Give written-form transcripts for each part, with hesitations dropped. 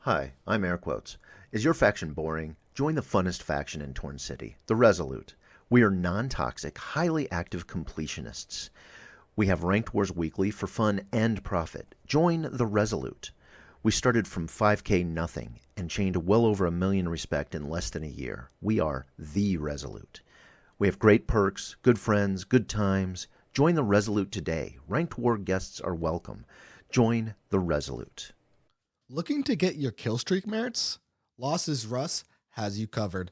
Hi, I'm Air Quotes. Is your faction boring? Join the funnest faction in Torn City, the Resolute. We are non-toxic, highly active completionists. We have ranked wars weekly for fun and profit. Join the Resolute. We started from 5k nothing and chained well over 1 million respect in less than a year. We are the Resolute. We have great perks, good friends, good times. Join the Resolute today. Ranked war guests are welcome. Join the Resolute. Looking to get your kill streak merits? Losses Russ has you covered.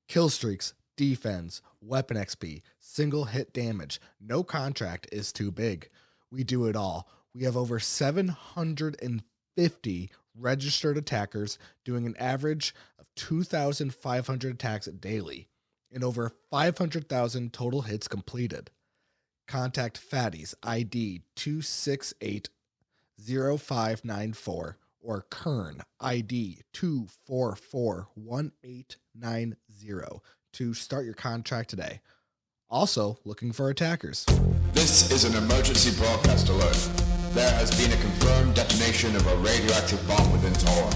Kill streaks, defense, weapon XP, single hit damage. No contract is too big. We do it all. We have over 750 registered attackers doing an average of 2,500 attacks daily and over 500,000 total hits completed. Contact Fatties ID 2680594 or Kern ID 2441890 to start your contract today. Also, looking for attackers. This is an emergency broadcast alert. There has been a confirmed detonation of a radioactive bomb within Torn.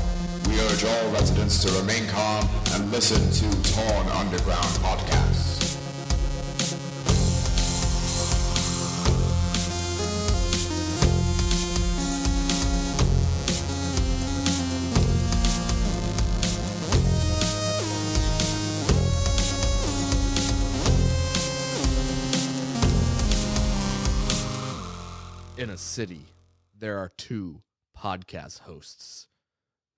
We urge all residents to remain calm and listen to Torn Underground podcasts. In a city, there are two podcast hosts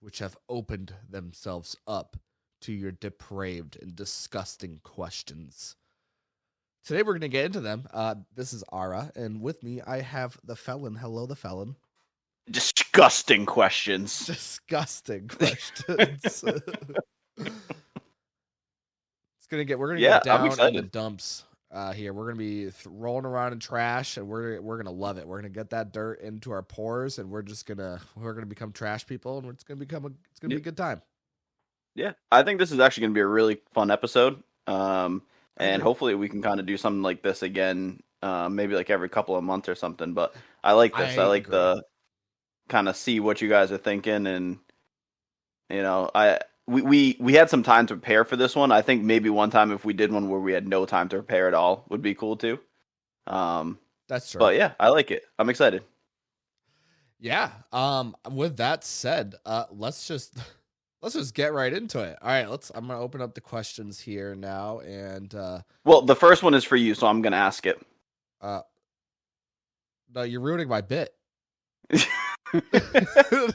which have opened themselves up to your depraved and disgusting questions. Today we're going to get into them. This is Ara, and with me I have the Felon. Hello, the Felon. Disgusting questions. Disgusting questions. We're gonna Yeah, get I'm down in the excited. dumps. Here we're gonna be rolling around in trash, and we're gonna love it. We're gonna get that dirt into our pores, and we're gonna become trash people, and it's gonna be a good time. Yeah, I think this is actually going to be a really fun episode. And agree. hopefully we can kind of do something like this again, maybe like every couple of months or something. But I like this. I like agree. the kind of see what you guys are thinking, and we had some time to prepare for this one. I think maybe one time if we did one where we had no time to prepare at all would be cool too. That's true. But yeah, I like it. I'm excited. Yeah. With that said, let's just get right into it. All right. I'm gonna open up the questions here now, and Well, the first one is for you, so I'm going to ask it. no, you're ruining my bit.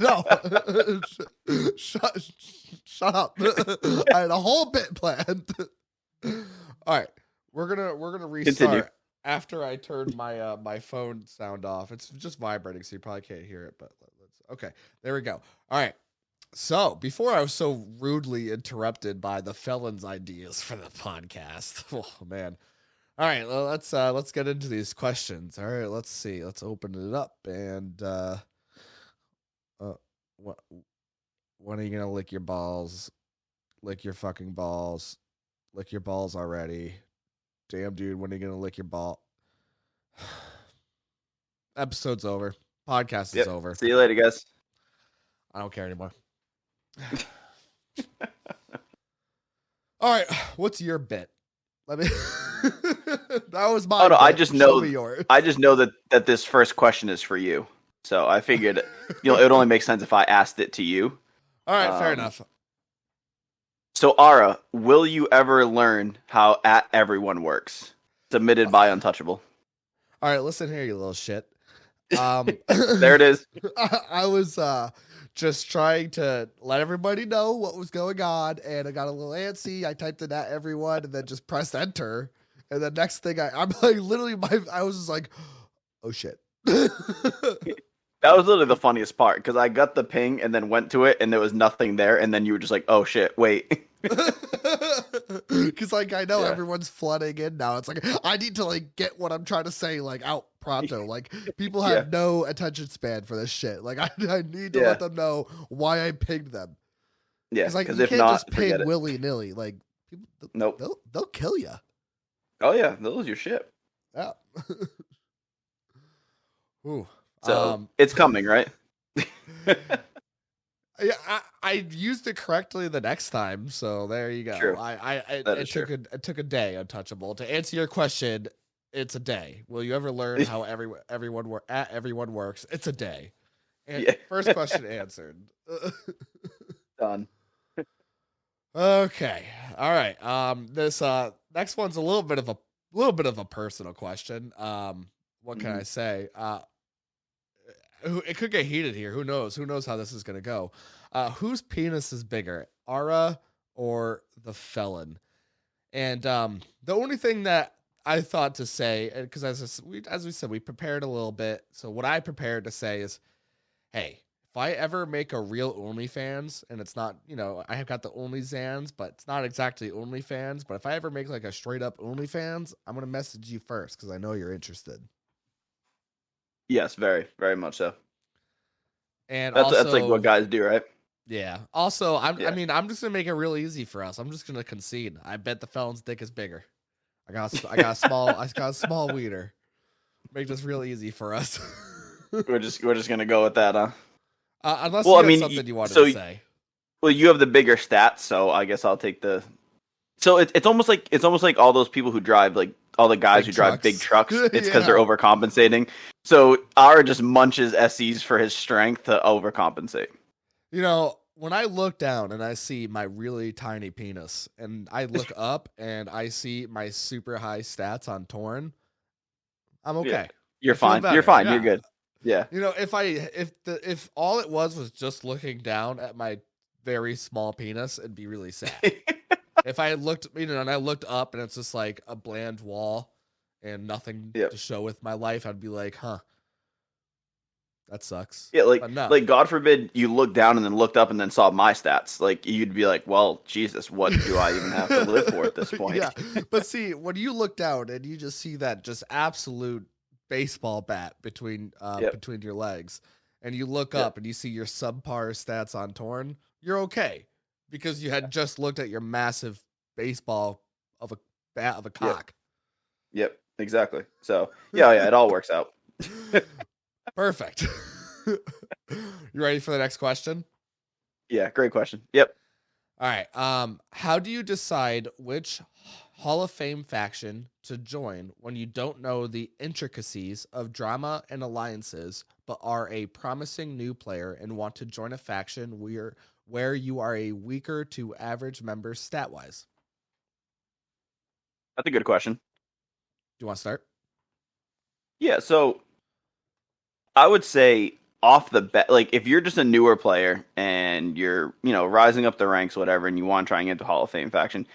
No, shut up. I had a whole bit planned. All right, we're gonna restart. Continue. After I turned my my phone sound off. It's just vibrating, so you probably can't hear it. But okay, there we go. All right. So before I was so rudely interrupted by the Felon's ideas for the podcast. Oh man. All right, well, let's get into these questions. All right, let's see. Let's open it up and when are you gonna lick your balls? Lick your fucking balls. Lick your balls already. Damn, dude, when are you gonna lick your ball? Episode's over. Podcast is over. See you later, guys. I don't care anymore. All right, what's your bit? Let me. That was my. Oh no, bit. I just Show know. me yours. I just know that this first question is for you. So I figured, it would only make sense if I asked it to you. All right, fair enough. So Ara, will you ever learn how @everyone works? Submitted by Untouchable. All right, listen here, you little shit. There it is. I was just trying to let everybody know what was going on, and I got a little antsy. I typed in @everyone and then just pressed enter. And the next thing I'm like, literally, I was just like, oh shit. That was literally the funniest part because I got the ping and then went to it and there was nothing there, and then you were just like, oh shit, wait. Because like I know Yeah. everyone's flooding in now. It's like I need to like get what I'm trying to say like out pronto. Like people have Yeah. no attention span for this shit. Like I need to Yeah. let them know why I pinged them. Yeah, Because like because you if can't not, just ping forget it. willy nilly. Like people, Nope. they'll kill you. Oh yeah, they'll lose your shit. Yeah. Ooh. So it's coming, right? Yeah, I used it correctly the next time, so there you go. True. That is true. It took a day, Untouchable. To answer your question, it's a day. Will you ever learn how everyone works? It's a day. And Yeah. first question answered. Done. Okay. All right. This next one's a little bit of a personal question. What can I say? It could get heated here. Who knows? Who knows how this is gonna go? Whose penis is bigger, Ara or the felon? And the only thing that I thought to say, because as we said, we prepared a little bit. So what I prepared to say is, hey, if I ever make a real OnlyFans, and it's not, I have got the OnlyZans, but it's not exactly OnlyFans. But if I ever make like a straight up OnlyFans, I'm gonna message you first because I know you're interested. Yes, very, very much so. And That's like what guys do, right? yeah. Also, I Yeah. mean, I'm just gonna make it real easy for us. I'm just gonna concede. I bet the felon's dick is bigger. I got a small wiener. Make this real easy for us. We're just gonna go with that, huh? Unless Well, you I have mean, something you wanted so to say. well, you have the bigger stats, so I guess I'll take the. So it's almost like all those people who drive, like all the guys Big who drive trucks. big trucks. It's because Yeah. they're overcompensating. So Ara just munches SEs for his strength to overcompensate. When I look down and I see my really tiny penis, and I look up and I see my super high stats on Torn, I'm okay. Yeah, you're I feel fine. You're better. fine. Yeah. You're good. Yeah. If all it was just looking down at my very small penis, it'd be really sad. If I had looked, and I looked up and it's just like a bland wall and nothing Yep. to show with my life, I'd be like, huh, that sucks. Yeah, But no. like God forbid you looked down and then looked up and then saw my stats. Like you'd be like, well, Jesus, what do I even have to live for at this point? Yeah, but see, when you look down and you just see that just absolute baseball bat between Yep. between your legs, and you look Yep. up and you see your subpar stats on Torn, you're okay because you had just looked at your massive baseball of a bat of a cock. Yep, exactly. So yeah, it all works out. Perfect. You ready for the next question? Yeah, great question. Yep. All right. How do you decide which Hall of Fame faction to join when you don't know the intricacies of drama and alliances, but are a promising new player and want to join a faction where you are a weaker to average member stat wise? That's a good question. Do you want to start? Yeah, so I would say off the bat, like if you're just a newer player and you're, rising up the ranks, whatever, and you want to try and get into Hall of Fame faction,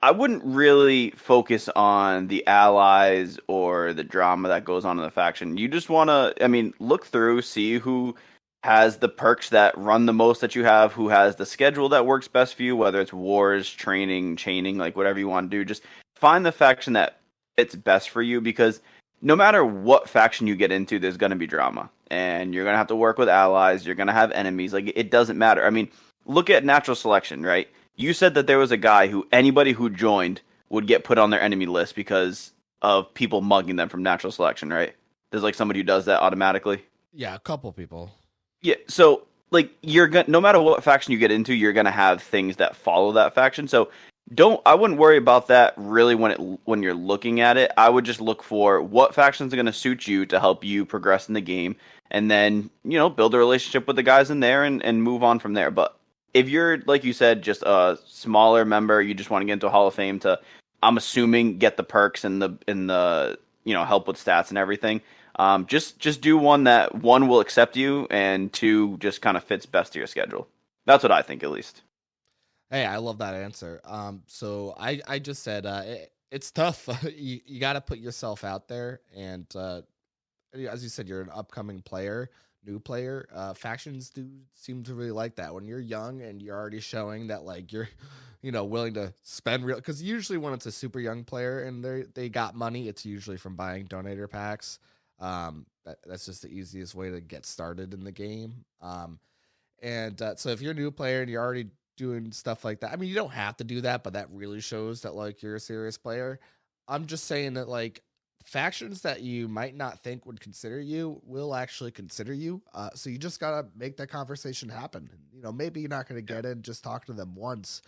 I wouldn't really focus on the allies or the drama that goes on in the faction. You just want to, look through, see who has the perks that run the most that you have, who has the schedule that works best for you, whether it's wars, training, chaining, like whatever you want to do. Just find the faction that fits best for you because no matter what faction you get into, there's going to be drama. And you're going to have to work with allies. You're going to have enemies. Like, it doesn't matter. I mean, look at natural selection, right? You said that there was a guy who anybody who joined would get put on their enemy list because of people mugging them from natural selection, right? There's like somebody who does that automatically. Yeah, a couple people. Yeah, so like no matter what faction you get into, you're gonna have things that follow that faction. So I wouldn't worry about that really when you're looking at it. I would just look for what factions are gonna suit you to help you progress in the game, and then build a relationship with the guys in there and move on from there. But if you're, like you said, just a smaller member, you just want to get into a Hall of Fame to, I'm assuming, get the perks and the help with stats and everything. Just do one that one will accept you and two just kind of fits best to your schedule. That's what I think, at least. Hey, I love that answer. So I just said it's tough. You got to put yourself out there, and as you said, you're an upcoming player, new player. Factions do seem to really like that when you're young and you're already showing that like you're, willing to spend real. Because usually when it's a super young player and they got money, it's usually from buying donator packs. That's just the easiest way to get started in the game. So if you're a new player and you're already doing stuff like that, I mean, you don't have to do that, but that really shows that like you're a serious player. I'm just saying that like factions that you might not think would consider you will actually consider you. So you just gotta make that conversation happen. Maybe you're not gonna get in, just talk to them once.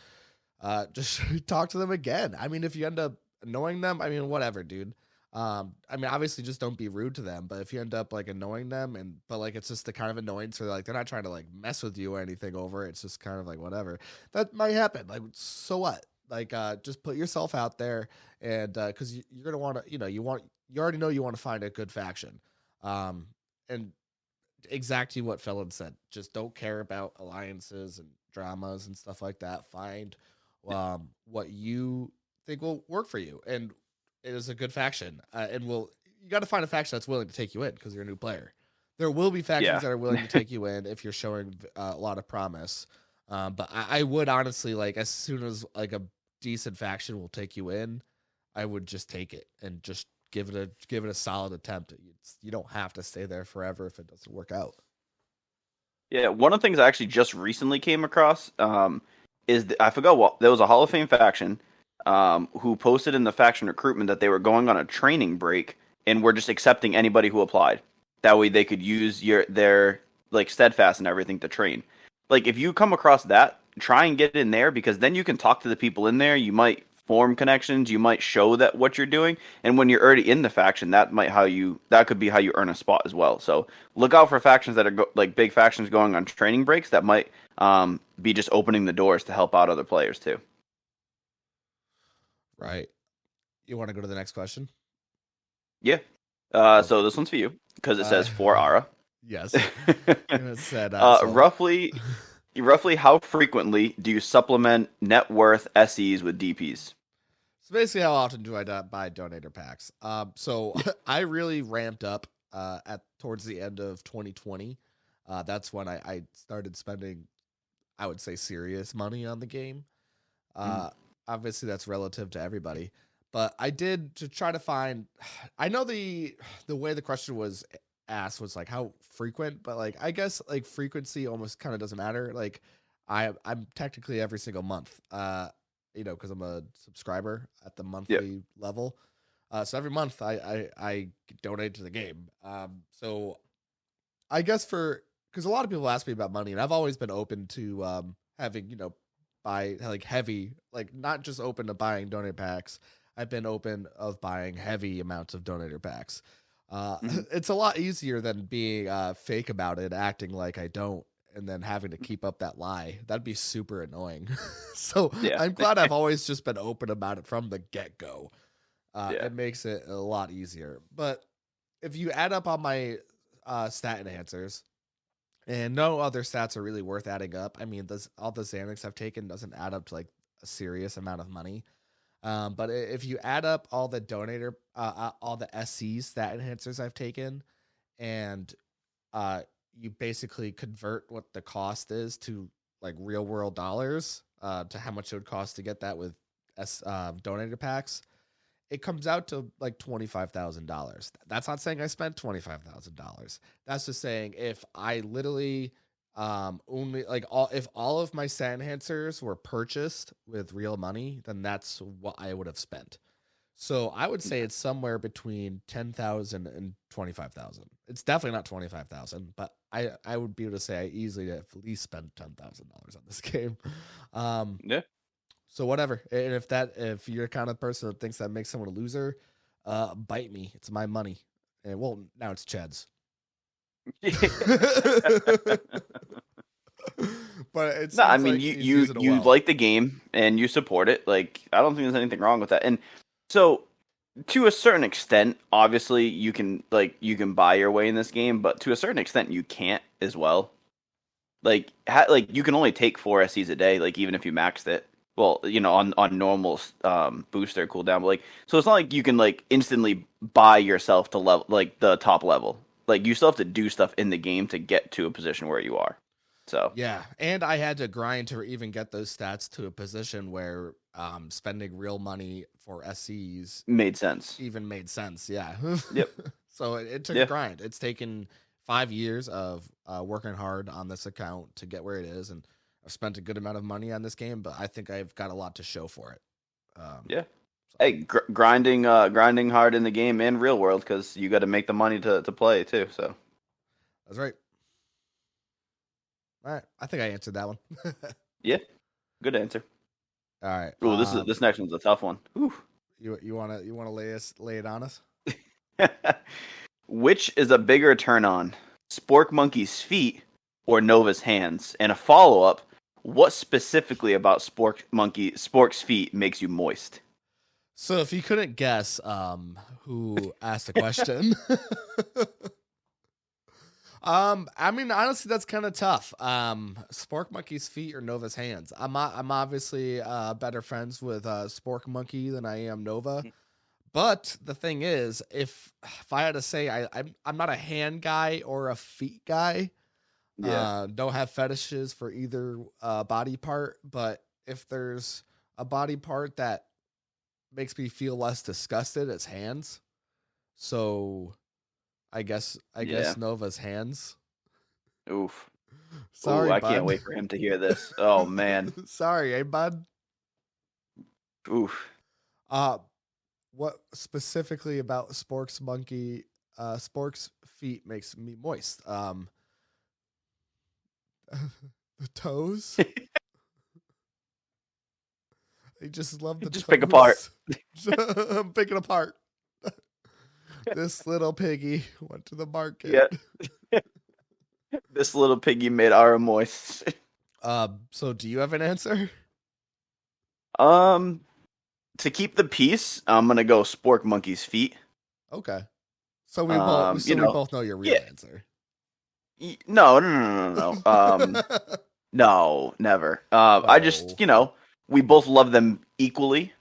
Just talk to them again. I mean, if you end up annoying them, I mean, whatever, dude. I mean, obviously, just don't be rude to them. But if you end up like annoying them, but like it's just the kind of annoyance where like they're not trying to like mess with you or anything over it. It's just kind of like whatever. That might happen. Like, so what? Like, just put yourself out there, and because you're gonna want to, you already know you want to find a good faction, and exactly what Felon said. Just don't care about alliances and dramas and stuff like that. Find what you think will work for you, and it is a good faction. You got to find a faction that's willing to take you in because you're a new player. There will be factions that are willing to take you in if you're showing a lot of promise. But I would honestly like as soon as like a decent faction will take you in, I would just take it and just give it a solid attempt. You don't have to stay there forever if it doesn't work out. Yeah, one of the things I actually just recently came across I forgot what there was a Hall of Fame faction who posted in the faction recruitment that they were going on a training break and were just accepting anybody who applied. That way they could use their like steadfast and everything to train. Like if you come across that, try and get in there because then you can talk to the people in there. You might form connections. You might show that what you're doing, and when you're already in the faction, that could be how you earn a spot as well. So look out for factions that are like big factions going on training breaks that might be just opening the doors to help out other players too. Right. You want to go to the next question? Yeah. So this one's for you because it says for Ara. Yes. It said roughly how frequently do you supplement net worth SEs with DPs? So basically, how often do I buy donator packs? So I really ramped up towards the end of 2020. That's when I started spending, I would say, serious money on the game. Obviously, that's relative to everybody, but I did to try to find. I know the way the question was asked was like how frequent, but like I guess like frequency almost kind of doesn't matter. Like I'm technically every single month. Because I'm a subscriber at the monthly level. So every month I donate to the game. So I guess because a lot of people ask me about money, and I've always been open to having buy like heavy, like not just open to buying donator packs. I've been open of buying heavy amounts of donator packs. It's a lot easier than being fake about it, acting like I don't, and then having to keep up that lie. That'd be super annoying. So I'm glad I've always just been open about it from the get-go. It makes it a lot easier. But if you add up on my stat enhancers, and no other stats are really worth adding up. I mean, all the Xanax I've taken doesn't add up to like a serious amount of money. But if you add up all the all the SC stat enhancers I've taken, and you basically convert what the cost is to like real world dollars, to how much it would cost to get that with donator packs, it comes out to like $25,000. That's not saying I spent $25,000. That's just saying if I literally only like if all of my stat enhancers were purchased with real money, then that's what I would have spent. So I would say it's somewhere between 10,000 and 25,000. It's definitely not 25,000, but I would be able to say I easily at least spent $10,000 on this game. Yeah. So whatever. And if you're the kind of person that thinks that makes someone a loser, bite me. It's my money. And well, now it's Chad's. But it's I mean, you like the game and you support it. Like I don't think there's anything wrong with that. And so to a certain extent, obviously you can buy your way in this game, but to a certain extent you can't as well. Like you can only take 4 SCs a day, like even if you maxed it. Well, on normal booster cooldown, but so it's not like you can instantly buy yourself to level like the top level. Like you still have to do stuff in the game to get to a position where you are. So yeah, and I had to grind to even get those stats to a position where spending real money for SCs made sense. Even made sense, yeah. Yep. So it took a grind. It's taken 5 years of working hard on this account to get where it is, and I've spent a good amount of money on this game, but I think I've got a lot to show for it. Hey, grinding hard in the game and real world because you got to make the money to play too. So That's right. All right, I think I answered that one. yeah, good answer. All right. Ooh, this next one's a tough one. Ooh. You wanna lay it on us? Which is a bigger turn on, Spork Monkey's feet or Nova's hands? And a follow up: what specifically about Spork's feet makes you moist? So if you couldn't guess, who asked the question, I mean, honestly, that's kind of tough. Spork Monkey's feet or Nova's hands? I'm obviously better friends with Spork Monkey than I am Nova. But the thing is, if I had to say, I'm not a hand guy or a feet guy. Don't have fetishes for either body part. But if there's a body part that makes me feel less disgusted, it's hands. So I guess Nova's hands. Oof. Sorry, Ooh, I bud. can't wait for him to hear this. Oh man. Sorry, bud. Oof. What specifically about Spork's feet makes me moist? The toes. I just love the Just toes. pick apart. I'm picking apart. This little piggy went to the market. Yeah. This little piggy made Ara moist. So do you have an answer? To keep the peace, I'm gonna go Spork Monkey's feet. Okay. So we You know, both know your real answer. No. No, never. I just, we both love them equally.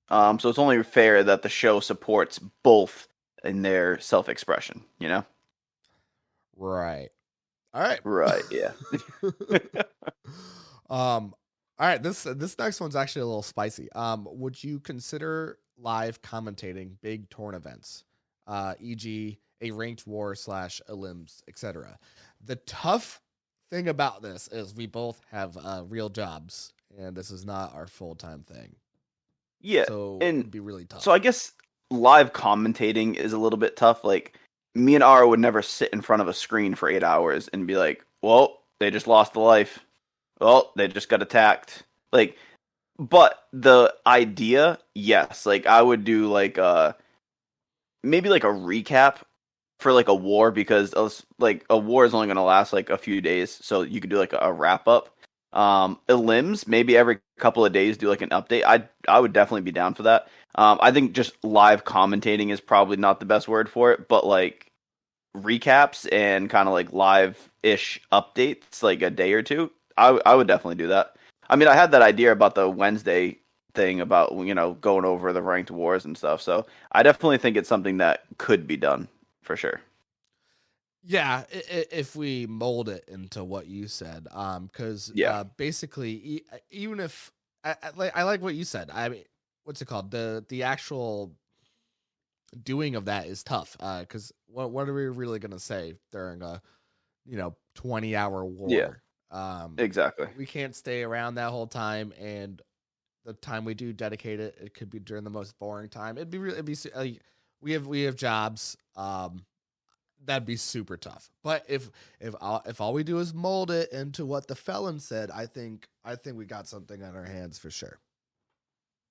So it's only fair that the show supports both in their self-expression, Right. All right. Right, yeah. All right, this next one's actually a little spicy. Would you consider live commentating big torn events, e.g., a ranked war / elims, etc.? The tough thing about this is we both have real jobs, and this is not our full-time thing. Yeah, So and it'd be really tough. so I guess live commentating is a little bit tough. Like, me and Ara would never sit in front of a screen for 8 hours and be like, well, they just lost a life. Well, they just got attacked. Like, but the idea, yes. Like, I would do like maybe like a recap for like a war because like a war is only going to last like a few days, so you could do like a wrap up. Elims, maybe every couple of days do like an update. I would definitely be down for that. I think just live commentating is probably not the best word for it, but like recaps and kind of like live-ish updates, like a day or two, I would definitely do that. I mean, I had that idea about the Wednesday thing about, going over the ranked wars and stuff. So I definitely think it's something that could be done for sure. Yeah, if we mold it into what you said, because basically, even if I like what you said, I mean, what's it called? The actual doing of that is tough. Because what are we really gonna say during a 20-hour war? Yeah. Exactly. We can't stay around that whole time, and the time we do dedicate it could be during the most boring time. We have jobs. That'd be super tough. But if all we do is mold it into what the felon said, I think we got something on our hands for sure.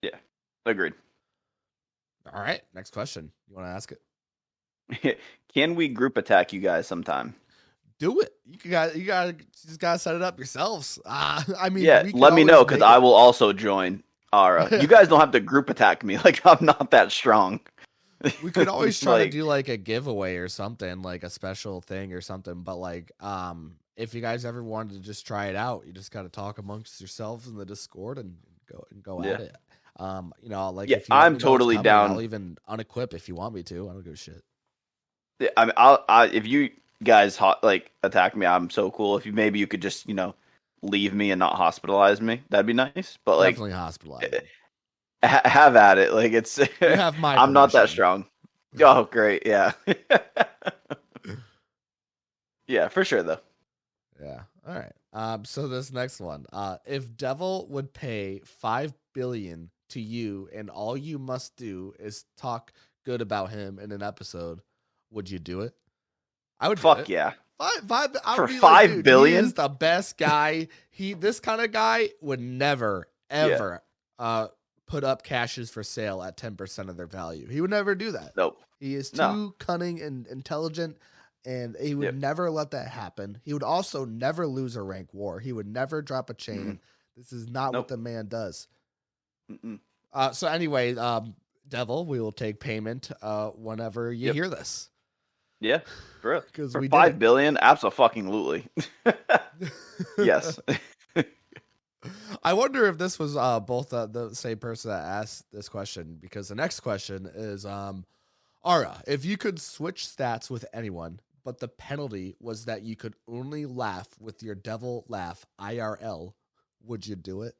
Yeah, agreed. All right, next question. You want to ask it? Can we group attack you guys sometime? Do it. You just gotta set it up yourselves. I mean, yeah. Let me know because I will also join Ara. You guys don't have to group attack me. Like, I'm not that strong. We could always try to do like a giveaway or something, like a special thing or something. But like, if you guys ever wanted to just try it out, you just got to talk amongst yourselves in the Discord and go at it. If you I'm totally down. I'll even unequip if you want me to. I don't give a shit. Yeah, I mean, if you guys attack me, I'm so cool. If you could just leave me and not hospitalize me, that'd be nice. But like, definitely hospitalize. Have at it. Like, it's you have my I'm not that strong. Oh, great. Yeah. Yeah, for sure though. Yeah. All right. So this next one, if Devil would pay $5 billion to you, and all you must do is talk good about him in an episode, would you do it? I would do Fuck it. yeah. I For would be like, $5 dude, billion? he is the best guy. This kind of guy would never, ever put up caches for sale at 10% of their value. He would never do that. Nope. He is No. too cunning and intelligent, and he would Yep. never let that happen. He would also never lose a rank war. He would never drop a chain. This is not what Nope. the man does. Mm-mm. So anyway, Devil, we will take payment whenever you Yep. hear this. Yeah, for real. 'Cause For we did $5 it. billion, absolutely. Yes. I wonder if this was both the same person that asked this question, because the next question is, Ara, if you could switch stats with anyone, but the penalty was that you could only laugh with your devil laugh IRL, would you do it?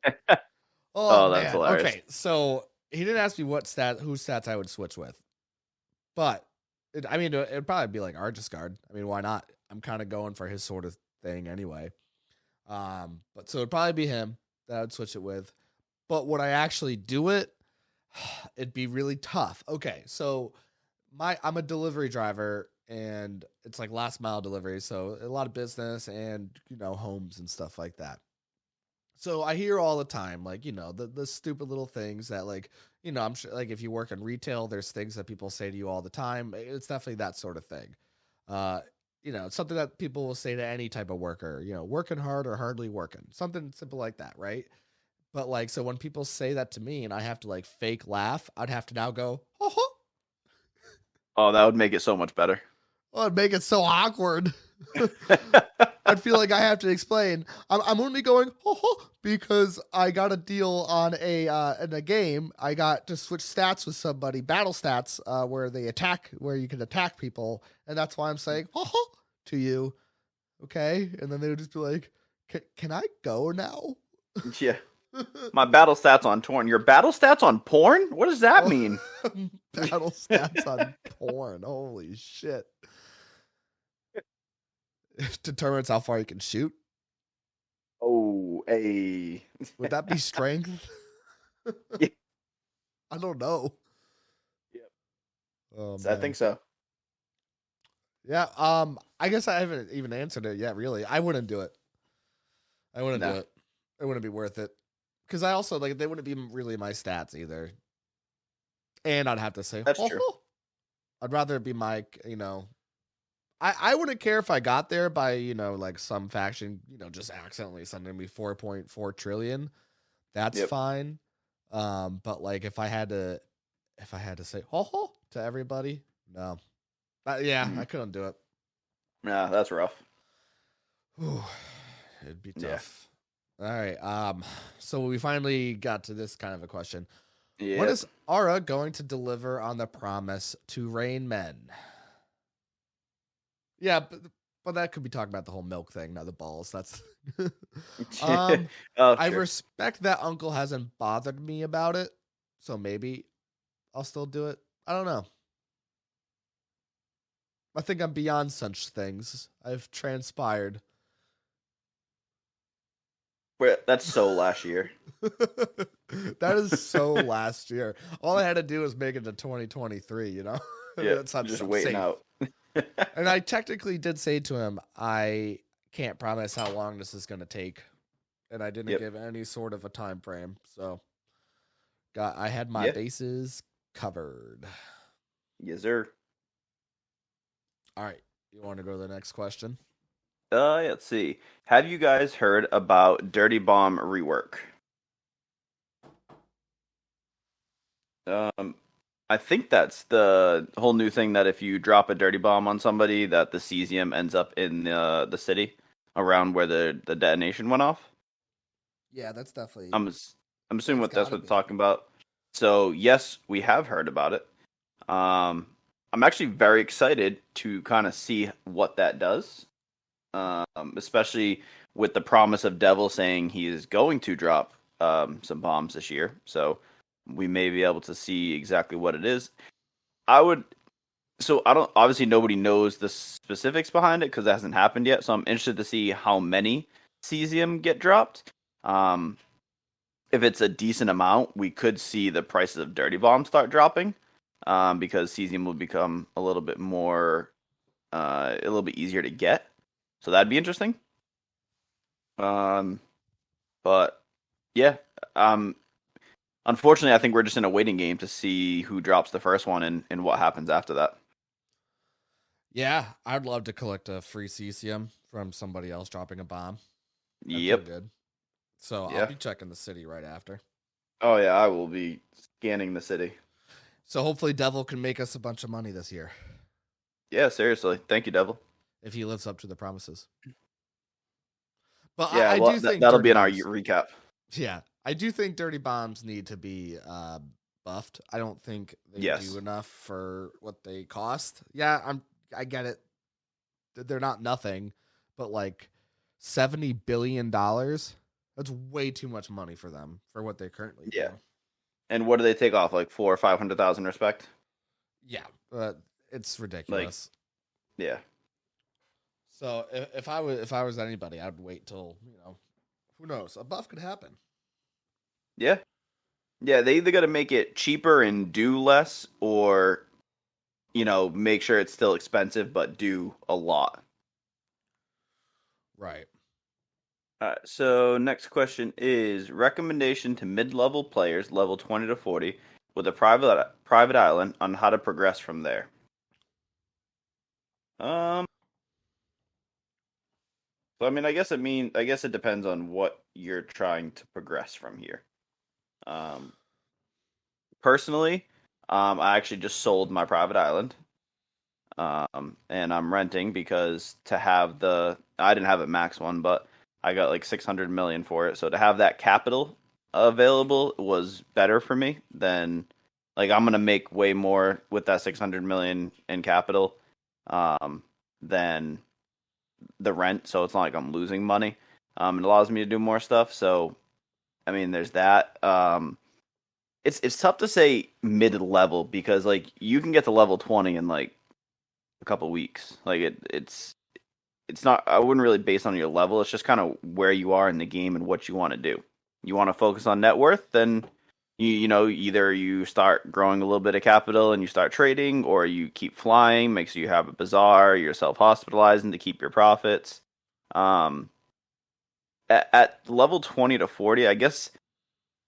Oh, man. that's hilarious. Okay, so he didn't ask me whose stats I would switch with, but it'd probably be like Argus Guard. I mean, why not? I'm kind of going for his sort of thing anyway. But so it'd probably be him that I would switch it with. But would I actually do it? It'd be really tough. Okay, so I'm a delivery driver, and it's like last mile delivery, so a lot of business and homes and stuff like that. So I hear all the time, like, the stupid little things that, like, I'm sure, like, if you work in retail, there's things that people say to you all the time. It's definitely that sort of thing. It's something that people will say to any type of worker, working hard or hardly working, something simple like that, right? But like, so when people say that to me and I have to like fake laugh, I'd have to now go, oh, Oh, that would make it so much better. well, it'd make it so awkward. I'd feel like I have to explain. I'm only going because I got a deal on in a game. I got to switch stats with somebody, battle stats, where you can attack people, and that's why I'm saying to you. Okay, and then they would just be like, "Can I go now?" Yeah. My battle stats on torn. Your battle stats on porn? What does that mean? Battle stats on porn. Holy shit. It determines how far you can shoot. Oh, hey. Would that be strength? Yeah. I don't know. Yep. Oh, I think so. Yeah. I guess I haven't even answered it yet. Really, I wouldn't do it. I wouldn't do it. It wouldn't be worth it. Because I also they wouldn't be really my stats either. And I'd have to say that's true. I'd rather it be my I wouldn't care if I got there by like some faction just accidentally sending me 4.4 trillion. That's fine. But like if I had to say to everybody, no. I couldn't do it. Yeah, that's rough. It'd be tough. Yeah. All right. So we finally got to this kind of a question. Yeah. When is Ara going to deliver on the promise to rain men? Yeah, but that could be talking about the whole milk thing, not the balls. That's I respect that Uncle hasn't bothered me about it, so maybe I'll still do it. I don't know. I think I'm beyond such things. I've transpired. That's so last year. That is so last year. All I had to do was make it to 2023, Yeah, that's not just waiting out. And I technically did say to him, I can't promise how long this is going to take. And I didn't give any sort of a time frame. So I had my bases covered. Yes, sir. All right. You want to go to the next question? Let's see. Have you guys heard about Dirty Bomb rework? I think that's the whole new thing that if you drop a dirty bomb on somebody, that the cesium ends up in the city around where the detonation went off. Yeah, that's definitely. I'm assuming that's what they're talking about. So yes, we have heard about it. I'm actually very excited to kind of see what that does, especially with the promise of Devil saying he is going to drop some bombs this year. So we may be able to see exactly what it is. Obviously nobody knows the specifics behind it because it hasn't happened yet. So I'm interested to see how many cesium get dropped. if it's a decent amount, we could see the prices of dirty bombs start dropping, because cesium will become a little bit more, a little bit easier to get. So that'd be interesting. But yeah, unfortunately, I think we're just in a waiting game to see who drops the first one and what happens after that. Yeah, I'd love to collect a free cesium from somebody else dropping a bomb. That'd Yep. feel good. So I'll Yeah. be checking the city right after. Oh yeah, I will be scanning the city. So hopefully Devil can make us a bunch of money this year Yeah, seriously. Thank you, Devil. if he lives up to the promises. But Yeah, I well, do think that'll Dirty be in our Bombs. recap. Yeah, I do think Dirty Bombs need to be buffed. I don't think they Yes. do enough for what they cost. Yeah, I get it. They're not nothing, but like $70 billion. That's way too much money for them for what they currently Yeah. do. And what do they take off? Like 400,000 or 500,000 respect? Yeah, it's ridiculous. Yeah. So if I was anybody, I'd wait till who knows, a buff could happen. Yeah. Yeah, they either got to make it cheaper and do less, or make sure it's still expensive but do a lot. Right. So next question is recommendation to mid-level players, level 20 to 40, with a private island on how to progress from there. So I mean, I guess it depends on what you're trying to progress from here. Personally, I actually just sold my private island. And I'm renting because I didn't have a max one, but I got like 600 million for it. So to have that capital available was better for me than, like, I'm going to make way more with that 600 million in capital, than the rent. So it's not like I'm losing money. It allows me to do more stuff. So, I mean, there's that. It's tough to say mid-level because, like, you can get to level 20 in like a couple weeks. Like it's not. I wouldn't really base on your level. It's just kind of where you are in the game and what you want to do. You want to focus on net worth, then either you start growing a little bit of capital and you start trading, or you keep flying. Make sure you have a bazaar. You're self-hospitalizing to keep your profits. At level 20 to 40, I guess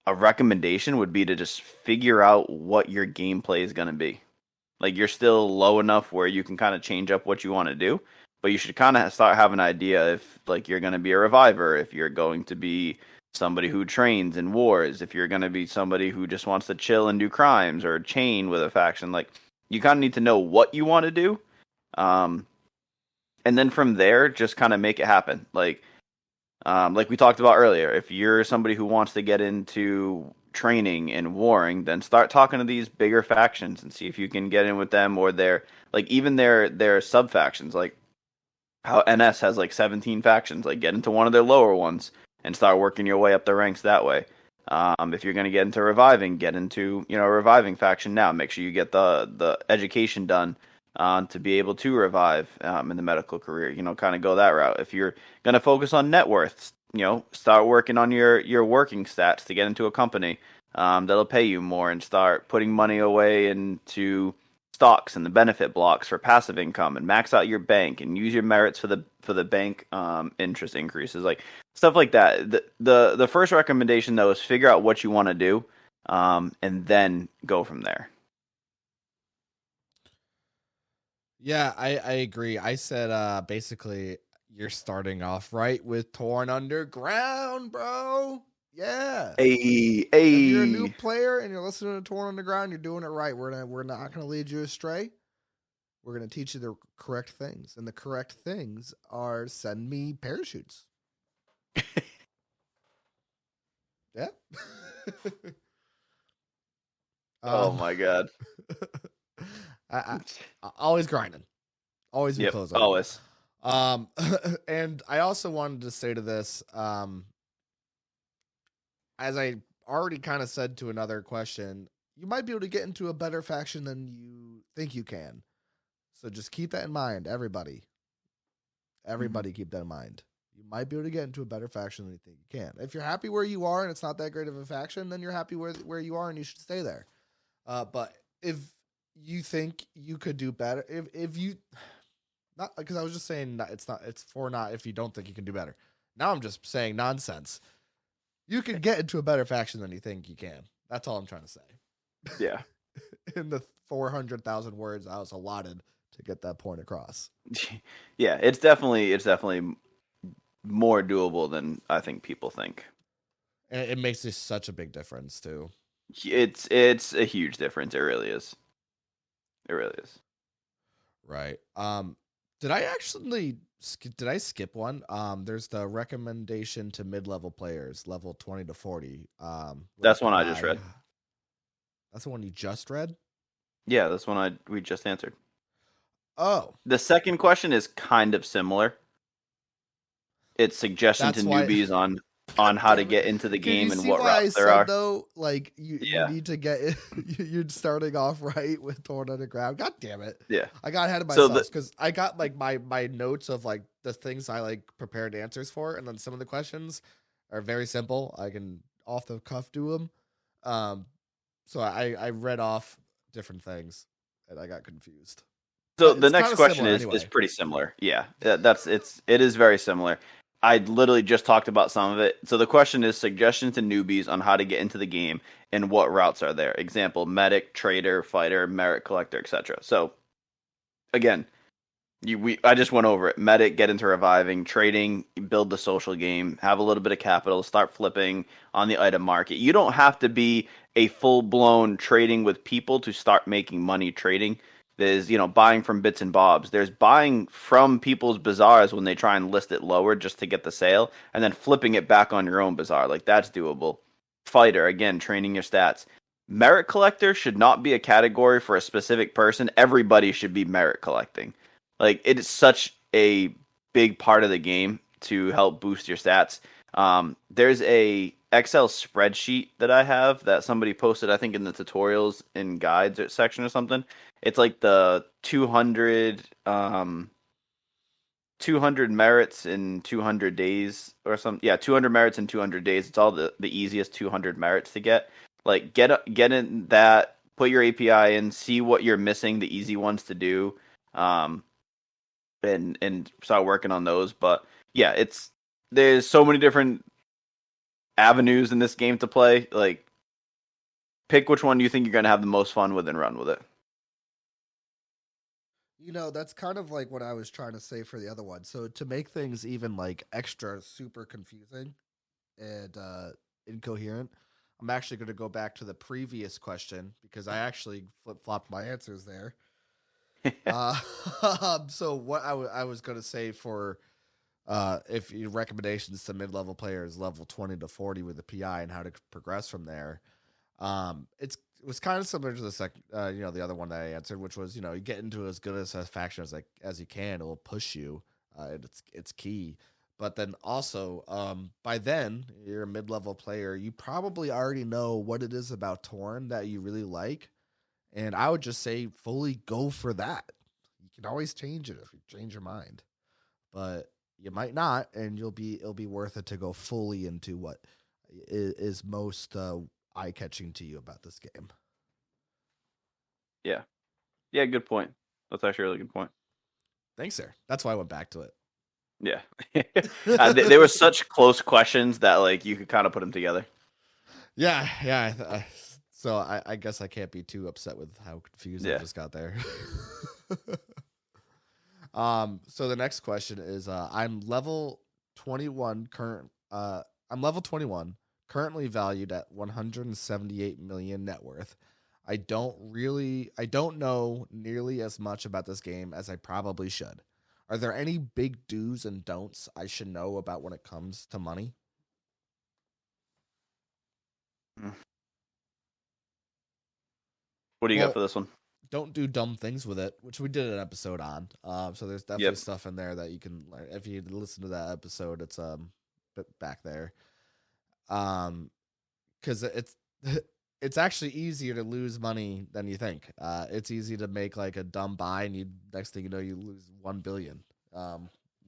a recommendation would be to just figure out what your gameplay is going to be. Like, you're still low enough where you can kind of change up what you want to do, but you should kind of start having an idea if, like, you're going to be a reviver, if you're going to be somebody who trains in wars, if you're going to be somebody who just wants to chill and do crimes or chain with a faction. Like, you kind of need to know what you want to do, and then from there, just kind of make it happen. Like we talked about earlier, if you're somebody who wants to get into training and warring, then start talking to these bigger factions and see if you can get in with them, or their sub factions, like how NS has like 17 factions. Like, get into one of their lower ones and start working your way up the ranks that way. If you're going to get into reviving, get into a reviving faction now. Make sure you get the education done to be able to revive in the medical career. Kind of go that route. If you're going to focus on net worth, start working on your working stats to get into a company that'll pay you more, and start putting money away into stocks and the benefit blocks for passive income, and max out your bank and use your merits for the bank interest increases, like stuff like that. The first recommendation though is figure out what you want to do, and then go from there. Yeah, I agree. I said basically you're starting off right with Torn Underground, bro. Yeah. Hey. If you're a new player and you're listening to Torn Underground, you're doing it right. We're not gonna lead you astray. We're gonna teach you the correct things. And the correct things are send me parachutes. Yeah. Oh my god. I always grinding. Always in Yep, close. always. And I also wanted to say to this, as I already kind of said to another question, you might be able to get into a better faction than you think you can. So just keep that in mind, everybody. Everybody keep that in mind. You might be able to get into a better faction than you think you can. If you're happy where you are and it's not that great of a faction, then you're happy where you are and you should stay there. But if you think you could do better, if you not because I was just saying it's for not if you don't think you can do better. Now I'm just saying nonsense. You can get into a better faction than you think you can. That's all I'm trying to say. Yeah. In the 400,000 words I was allotted to get that point across. Yeah, it's definitely more doable than I think people think. And it makes this such a big difference too. It's a huge difference. It really is. It really is. Right. Did I skip one? There's the recommendation to mid-level players, level 20 to 40. That's one I just read. That's the one you just read? Yeah, that's one we just answered. Oh. The second question is kind of similar. It's suggestion to newbies on how to get into the game and what routes there are. Though, like you need to get you're starting off right with torn underground. God damn it! Yeah, I got ahead of myself because I got like my notes of like the things I like prepared answers for, and then some of the questions are very simple. I can off the cuff do them. So I read off different things and I got confused. So the next question is pretty similar. Yeah, it is very similar. I literally just talked about some of it. So the question is suggestions to newbies on how to get into the game and what routes are there. Example, medic, trader, fighter, merit collector, etc. So again, I just went over it. Medic, get into reviving, trading, build the social game, have a little bit of capital, start flipping on the item market. You don't have to be a full-blown trading with people to start making money trading. There's, buying from bits and bobs. There's buying from people's bazaars when they try and list it lower just to get the sale, and then flipping it back on your own bazaar. Like, that's doable. Fighter, again, training your stats. Merit collector should not be a category for a specific person. Everybody should be merit collecting. Like, it is such a big part of the game to help boost your stats. There's a Excel spreadsheet that I have that somebody posted, I think, in the tutorials and guides section or something. It's like the 200 merits in 200 days or something. Yeah, 200 merits in 200 days. It's all the easiest 200 merits to get. Like, get in that, put your API in, see what you're missing, the easy ones to do, and start working on those. But yeah, there's so many different avenues in this game to play. Like, pick which one you think you're going to have the most fun with and run with it. That's kind of like what I was trying to say for the other one. So to make things even like extra super confusing and incoherent, I'm actually going to go back to the previous question because I actually flip-flopped my answers there. So what I was going to say for if your recommendations to mid-level players level 20 to 40 with the PI and how to progress from there, it was kind of similar to the second, the other one that I answered, which was, you get into as good as a faction as you can. It will push you. It's key. But then also, by then you're a mid-level player. You probably already know what it is about Torn that you really like, and I would just say fully go for that. You can always change it if you change your mind, but you might not, and it'll be worth it to go fully into what is most eye-catching to you about this game. Yeah, good point. That's actually a really good point. Thanks, sir. That's why I went back to it. Yeah, there were such close questions that like you could kind of put them together. Yeah. So I guess I can't be too upset with how confused I just got there. So the next question is, I'm level 21 I'm level 21, currently valued at 178 million net worth. I don't know nearly as much about this game as I probably should. Are there any big do's and don'ts I should know about when it comes to money? What do you got for this one? Don't do dumb things with it, which we did an episode on. So there's definitely stuff in there that you can, if you listen to that episode, it's back there. Because it's actually easier to lose money than you think. It's easy to make like a dumb buy, and next thing you know, you lose 1 billion.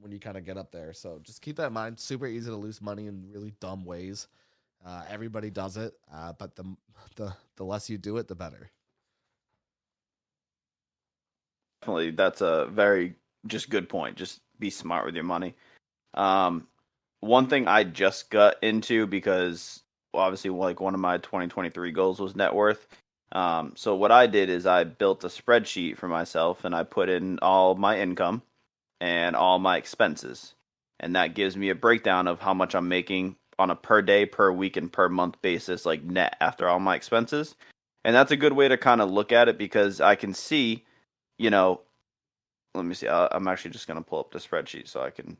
when you kind of get up there. So just keep that in mind. Super easy to lose money in really dumb ways. Everybody does it, but the less you do it, the better. Definitely, that's a very just good point. Just be smart with your money. Um, One thing I just got into because obviously, like one of my 2023 goals was net worth. So what I did is I built a spreadsheet for myself and I put in all my income and all my expenses. And that gives me a breakdown of how much I'm making on a per day, per week, and per month basis, like net after all my expenses. And that's a good way to kind of look at it because I can see, you know, let me see. I'm actually just going to pull up the spreadsheet so I can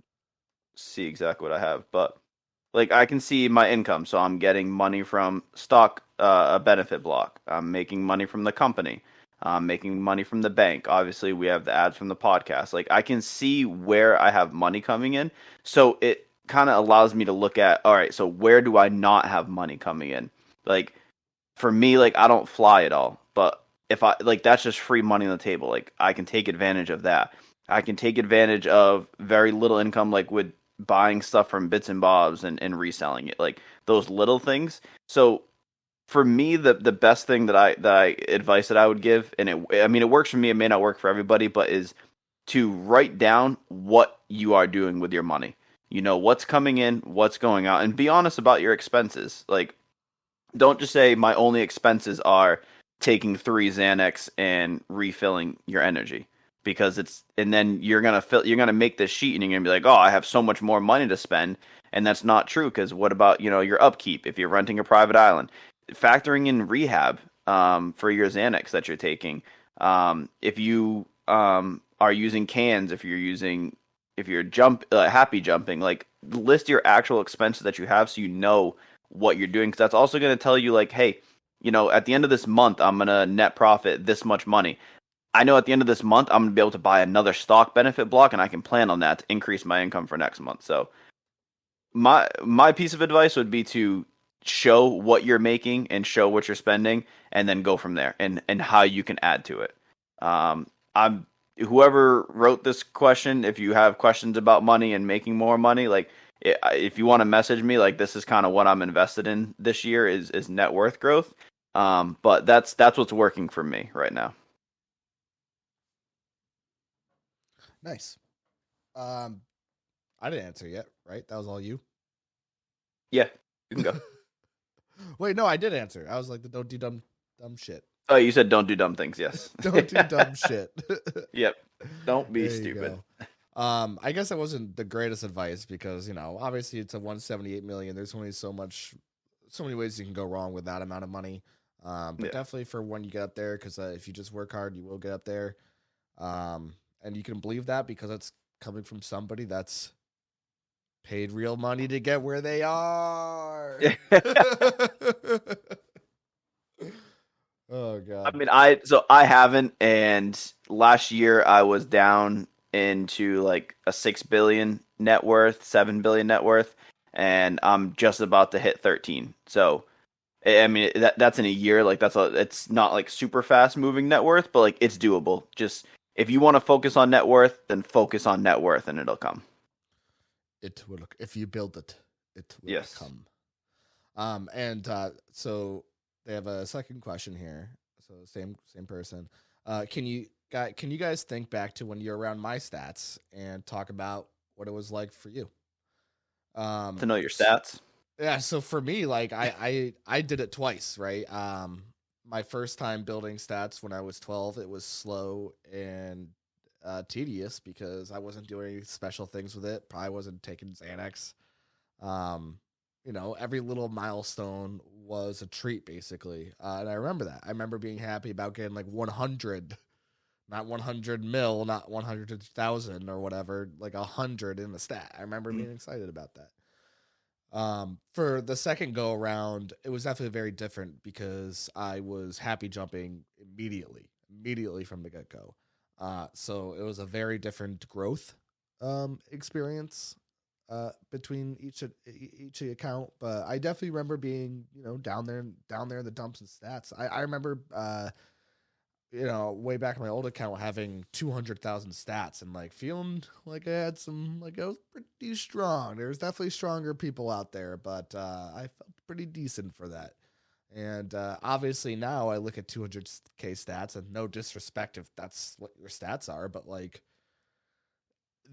see exactly what I have. But like I can see my income, so I'm getting money from stock, a benefit block. I'm making money from the company. I'm making money from the bank. Obviously, we have the ads from the podcast. Like I can see where I have money coming in, so it kind of allows me to look at, all right, so where do I not have money coming in? Like for me, like I don't fly at all, but if I like that's just free money on the table. Like I can take advantage of that. I can take advantage of very little income, like with buying stuff from bits and bobs and reselling it, like those little things. So for me, the best thing that I advice that I would give, and I mean it works for me, it may not work for everybody, but is to write down what you are doing with your money. You know what's coming in, what's going out, and be honest about your expenses. Like don't just say my only expenses are taking 3 Xanax and refilling your energy because it's and then you're gonna make this sheet and you're gonna be like, oh, I have so much more money to spend, and that's not true because what about your upkeep if you're renting a private island, factoring in rehab for your Xanax that you're taking, if you are using cans, if you're happy jumping, like list your actual expenses that you have so you know what you're doing because that's also going to tell you like, hey, at the end of this month I'm going to net profit this much money. I know at the end of this month I'm going to be able to buy another stock benefit block and I can plan on that to increase my income for next month. So my piece of advice would be to show what you're making and show what you're spending and then go from there and how you can add to it. I'm Whoever wrote this question, if you have questions about money and making more money, like if you want to message me, like this is kind of what I'm invested in this year is net worth growth. But that's what's working for me right now. Nice. I didn't answer yet, right? That was all you. Yeah, you can go. Wait, no, I did answer. I was like, don't do dumb shit. Oh, you said don't do dumb things. Yes. Don't do dumb shit. Yep. Don't be There you stupid. go. I guess that wasn't the greatest advice because obviously it's a 178 million. There's only so many ways you can go wrong with that amount of money. But Yeah. definitely for when you get up there, because if you just work hard, you will get up there. And you can believe that because it's coming from somebody that's paid real money to get where they are. Oh God. I mean, I haven't, and last year I was down into like a 6 billion net worth, 7 billion net worth, and I'm just about to hit 13. So, I mean, that's in a year. Like it's not like super fast moving net worth, but like it's doable. Just if you want to focus on net worth, then focus on net worth, and it'll come. It will, if you build it, it will Yes. come. So they have a second question here. So same person. Can you guys think back to when you're around my stats and talk about what it was like for you? To know your stats. Yeah, so for me, like I did it twice, right? My first time building stats when I was 12, it was slow and tedious because I wasn't doing any special things with it. Probably wasn't taking Xanax. Um, every little milestone was a treat, basically. And I remember that. I remember being happy about getting like 100, not 100 mil, not 100,000 or whatever, like 100 in the stat. I remember being excited about that. For the second go around, it was definitely very different because I was happy jumping immediately from the get go. So it was a very different growth experience between each account, but I definitely remember being down there in the dumps and stats. I remember way back in my old account having 200,000 stats and like feeling like I had some, like I was pretty strong. There's definitely stronger people out there, but I felt pretty decent for that. And obviously now I look at 200K stats, and no disrespect if that's what your stats are, but like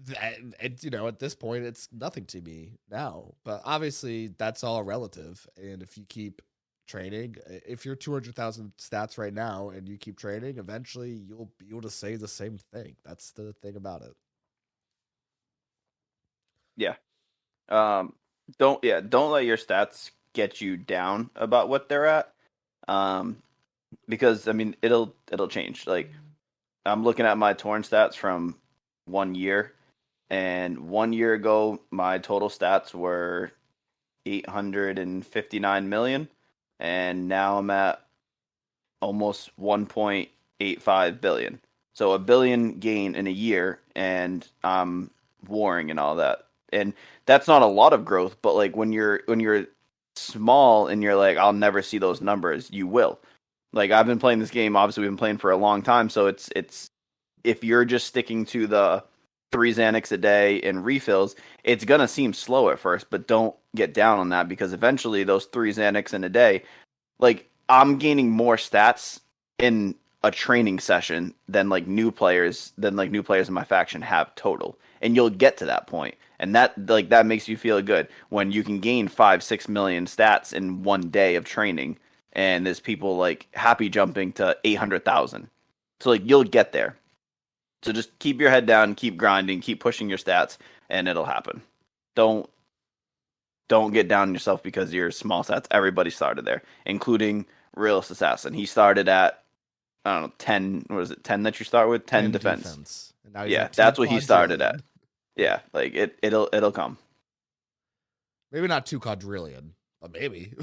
that, at this point, it's nothing to me now. But obviously that's all relative. And if you keep training, if you're 200,000 stats right now and you keep training, eventually you'll be able to say the same thing. That's the thing about it. Yeah. Don't let your stats get you down about what they're at. Because I mean it'll change. Like I'm looking at my torn stats from 1 year, and 1 year ago my total stats were 859 million, and now I'm at almost 1.85 billion. So a billion gain in a year, and I'm warring and all that. And that's not a lot of growth, but like when you're small and you're like, I'll never see those numbers, you will. Like I've been playing this game, obviously we've been playing for a long time, so it's if you're just sticking to the 3 Xanax a day and refills, it's gonna seem slow at first, but don't get down on that because eventually those 3 Xanax in a day, like I'm gaining more stats in a training session than new players in my faction have total. And you'll get to that point. And that makes you feel good when you can gain 5-6 million stats in 1 day of training, and there's people like happy jumping to 800,000. So you'll get there. So just keep your head down, keep grinding, keep pushing your stats, and it'll happen. Don't get down on yourself because you're small stats. Everybody started there, including Realist Assassin. He started at, I don't know, 10. What is it? 10 that you start with? 10 defense. And now Yeah, that's what he started at. Yeah, it'll come. Maybe not 2 quadrillion, but maybe.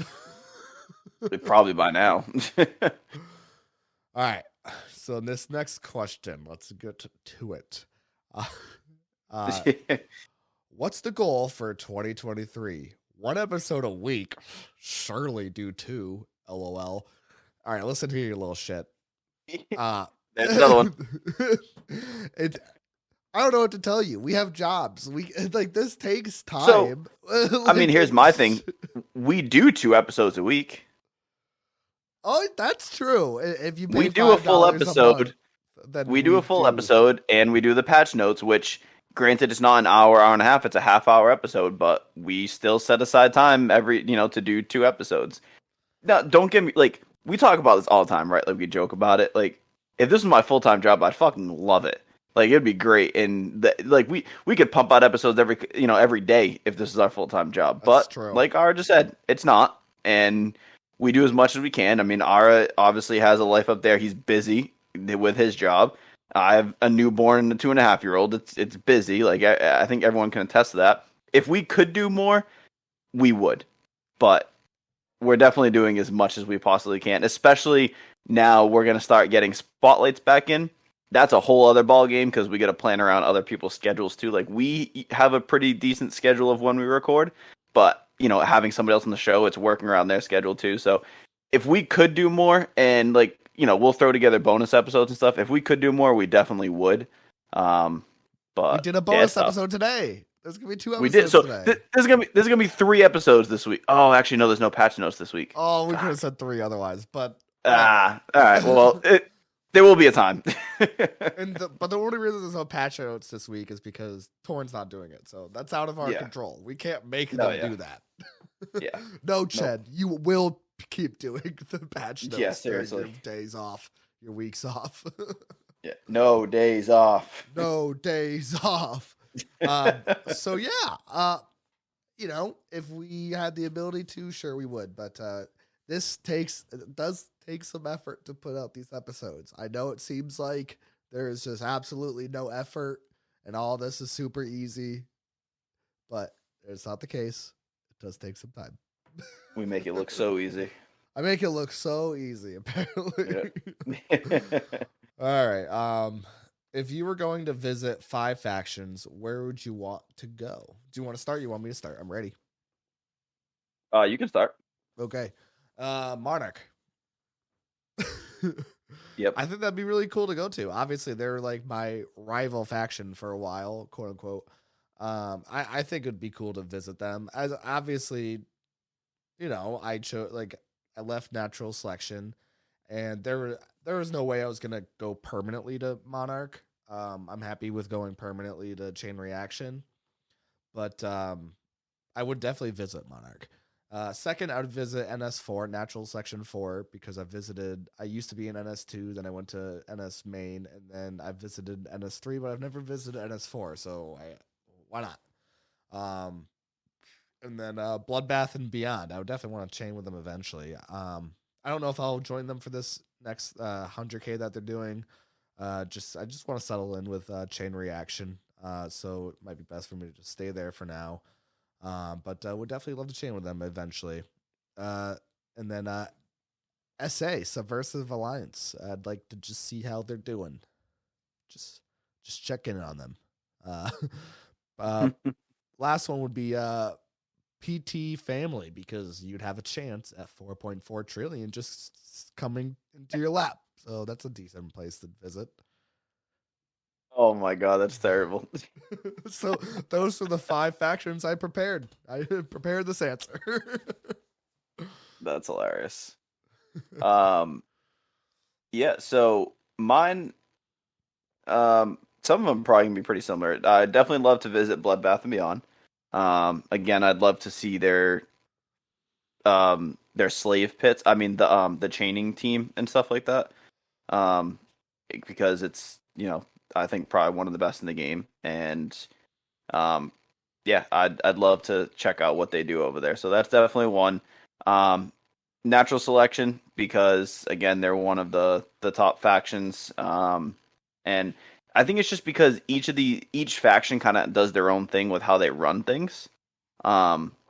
Probably by now. All right. So this next question, let's get to it. What's the goal for 2023? 1 episode a week. Surely do 2. LOL. All right, listen here, you little shit. There's another one. I don't know what to tell you. We have jobs. This takes time. So, I mean, here's my thing. We do 2 episodes a week. Oh, that's true. If you we do a full episode, we do a full episode, and we do the patch notes, which, granted, it's not an hour and a half. It's a half-hour episode, but we still set aside time to do 2 episodes. Now, don't get me we talk about this all the time, right? Like we joke about it. Like if this was my full-time job, I'd fucking love it. Like it'd be great, and we could pump out episodes every day if this is our full-time job. That's but true. Like Ara just said, it's not, and we do as much as we can. I mean, Ara obviously has a life up there. He's busy with his job. I have a newborn and a 2.5-year-old. It's busy. Like I think everyone can attest to that. If we could do more, we would, but we're definitely doing as much as we possibly can. Especially now, we're gonna start getting spotlights back in. That's a whole other ball game because we got to plan around other people's schedules too. Like we have a pretty decent schedule of when we record, but having somebody else on the show, it's working around their schedule too. So if we could do more, and we'll throw together bonus episodes and stuff. If we could do more, we definitely would. But we did a bonus episode today. There's gonna be 2 episodes. We did. So today. There's gonna be 3 episodes this week. Oh, actually, no. There's no patch notes this week. Oh, we could have said 3 otherwise, but all right. Well, there will be a time. But the only reason there's no patch notes this week is because Torn's not doing it. So that's out of our control. We can't make them do that. Yeah. No, Chad, you will keep doing the patch notes. Yeah, seriously. Your days off, your weeks off. Yeah. No days off. No days off. So yeah, if we had the ability to, sure we would. But this does take some effort to put out these episodes. I know it seems like there is just absolutely no effort and all this is super easy, but it's not the case. It does take some time. We make it look so easy. I make it look so easy, apparently. Yeah. All right. If you were going to visit 5 factions, where would you want to go? Do you want to start? You want me to start? I'm ready. You can start. Okay. Monarch. Yep. I think that'd be really cool to go to. Obviously, they're like my rival faction for a while, quote unquote. I think it'd be cool to visit them. As obviously, I chose like I left natural selection, and there was no way I was gonna go permanently to Monarch. I'm happy with going permanently to Chain Reaction, but I would definitely visit Monarch. Second, I would visit NS4, Natural Selection 4, because I used to be in NS2, then I went to NS Main, and then I visited NS3, but I've never visited NS4, so why not? Um, and then Bloodbath and Beyond. I would definitely want to chain with them eventually. I don't know if I'll join them for this next 100K that they're doing. I just want to settle in with Chain Reaction. So it might be best for me to just stay there for now. But would definitely love to chain with them eventually. Uh, and then SA Subversive Alliance. I'd like to just see how they're doing. Just check in on them. Uh, uh, last one would be PT Family, because you'd have a chance at 4.4 trillion just coming into your lap. So that's a decent place to visit. Oh my god, that's terrible. So those are the 5 factions I prepared. I prepared this answer. That's hilarious. Um, yeah. So mine, some of them probably gonna be pretty similar. I definitely love to visit Bloodbath and Beyond. Again, I'd love to see their slave pits. I mean the chaining team and stuff like that. Um, because it's I think probably one of the best in the game, and um, yeah, I'd love to check out what they do over there. So that's definitely one. Um, Natural selection, because again they're one of the top factions. And I think it's just because each faction kind of does their own thing with how they run things.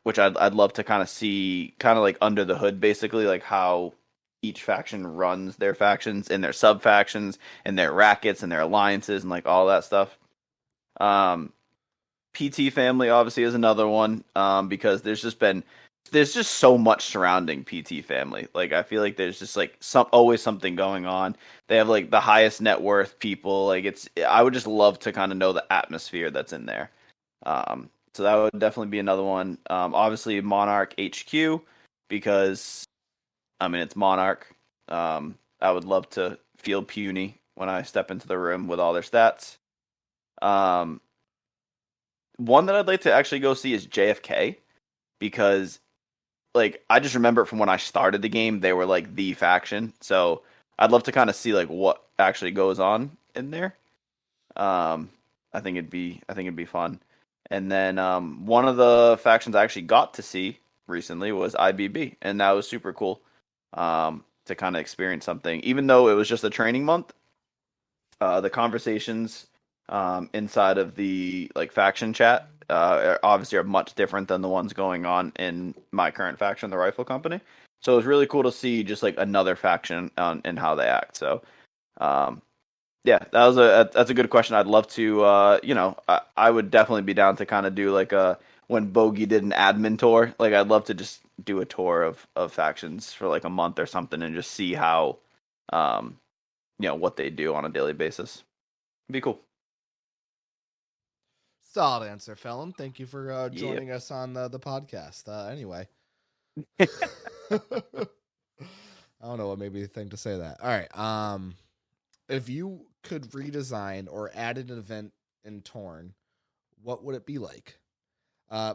Which I'd love to kind of see, kind of like under the hood, basically, like how each faction runs their factions and their sub factions and their rackets and their alliances and like all that stuff. Um, PT family obviously is another one, because there's just so much surrounding PT family. Like I feel like there's just like always something going on. They have like the highest net worth people. Like I would just love to kind of know the atmosphere that's in there. So that would definitely be another one. Obviously Monarch HQ, because I mean it's Monarch. I would love to feel puny when I step into the room with all their stats. Um, One that I'd like to actually go see is JFK, because like I just remember from when I started the game, they were like the faction. So I'd love to kind of see like what actually goes on in there. I think it'd be fun. And then one of the factions I actually got to see recently was IBB, and that was super cool. To kind of experience something, even though it was just a training month. The conversations inside of the like faction chat obviously are much different than the ones going on in my current faction, the Rifle Company. So it was really cool to see just like another faction and how they act. So yeah, that's a good question. I'd love to I would definitely be down to kind of do like a when Bogey did an admin tour. Like I'd love to just do a tour of factions for like a month or something and just see how what they do on a daily basis. It'd be cool. Solid answer, Felon. Thank you for Yep. joining us on the podcast. Anyway, I don't know what made me think to say that. All right. If you could redesign or add an event in Torn, what would it be like?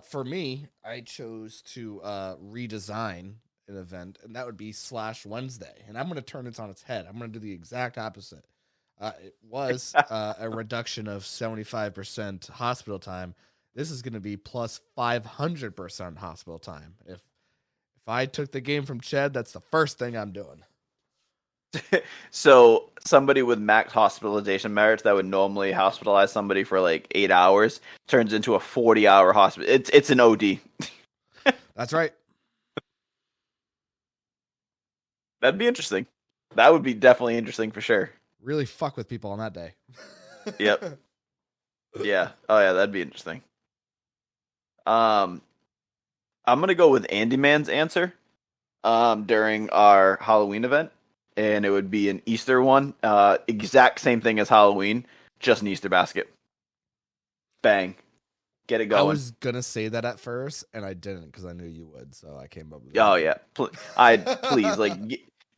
For me, I chose to redesign an event, and that would be Slash Wednesday. And I'm going to turn this on its head. I'm going to do the exact opposite. It was a reduction of 75% hospital time. This is going to be plus 500% hospital time. If I took the game from Ched, that's the first thing I'm doing. So somebody with max hospitalization merits that would normally hospitalize somebody for like 8 hours turns into a 40-hour hospital. It's an OD. That's right. That'd be interesting. That would be definitely interesting for sure. Really fuck with people on that day. Yep. Yeah. Oh yeah, that'd be interesting. I'm gonna go with Andy Man's answer during our Halloween event. and it would be an Easter one. Exact same thing as Halloween, just an Easter basket. Bang. Get it going. I was gonna say that at first, and I didn't because I knew you would, so I came up with it. Oh yeah, please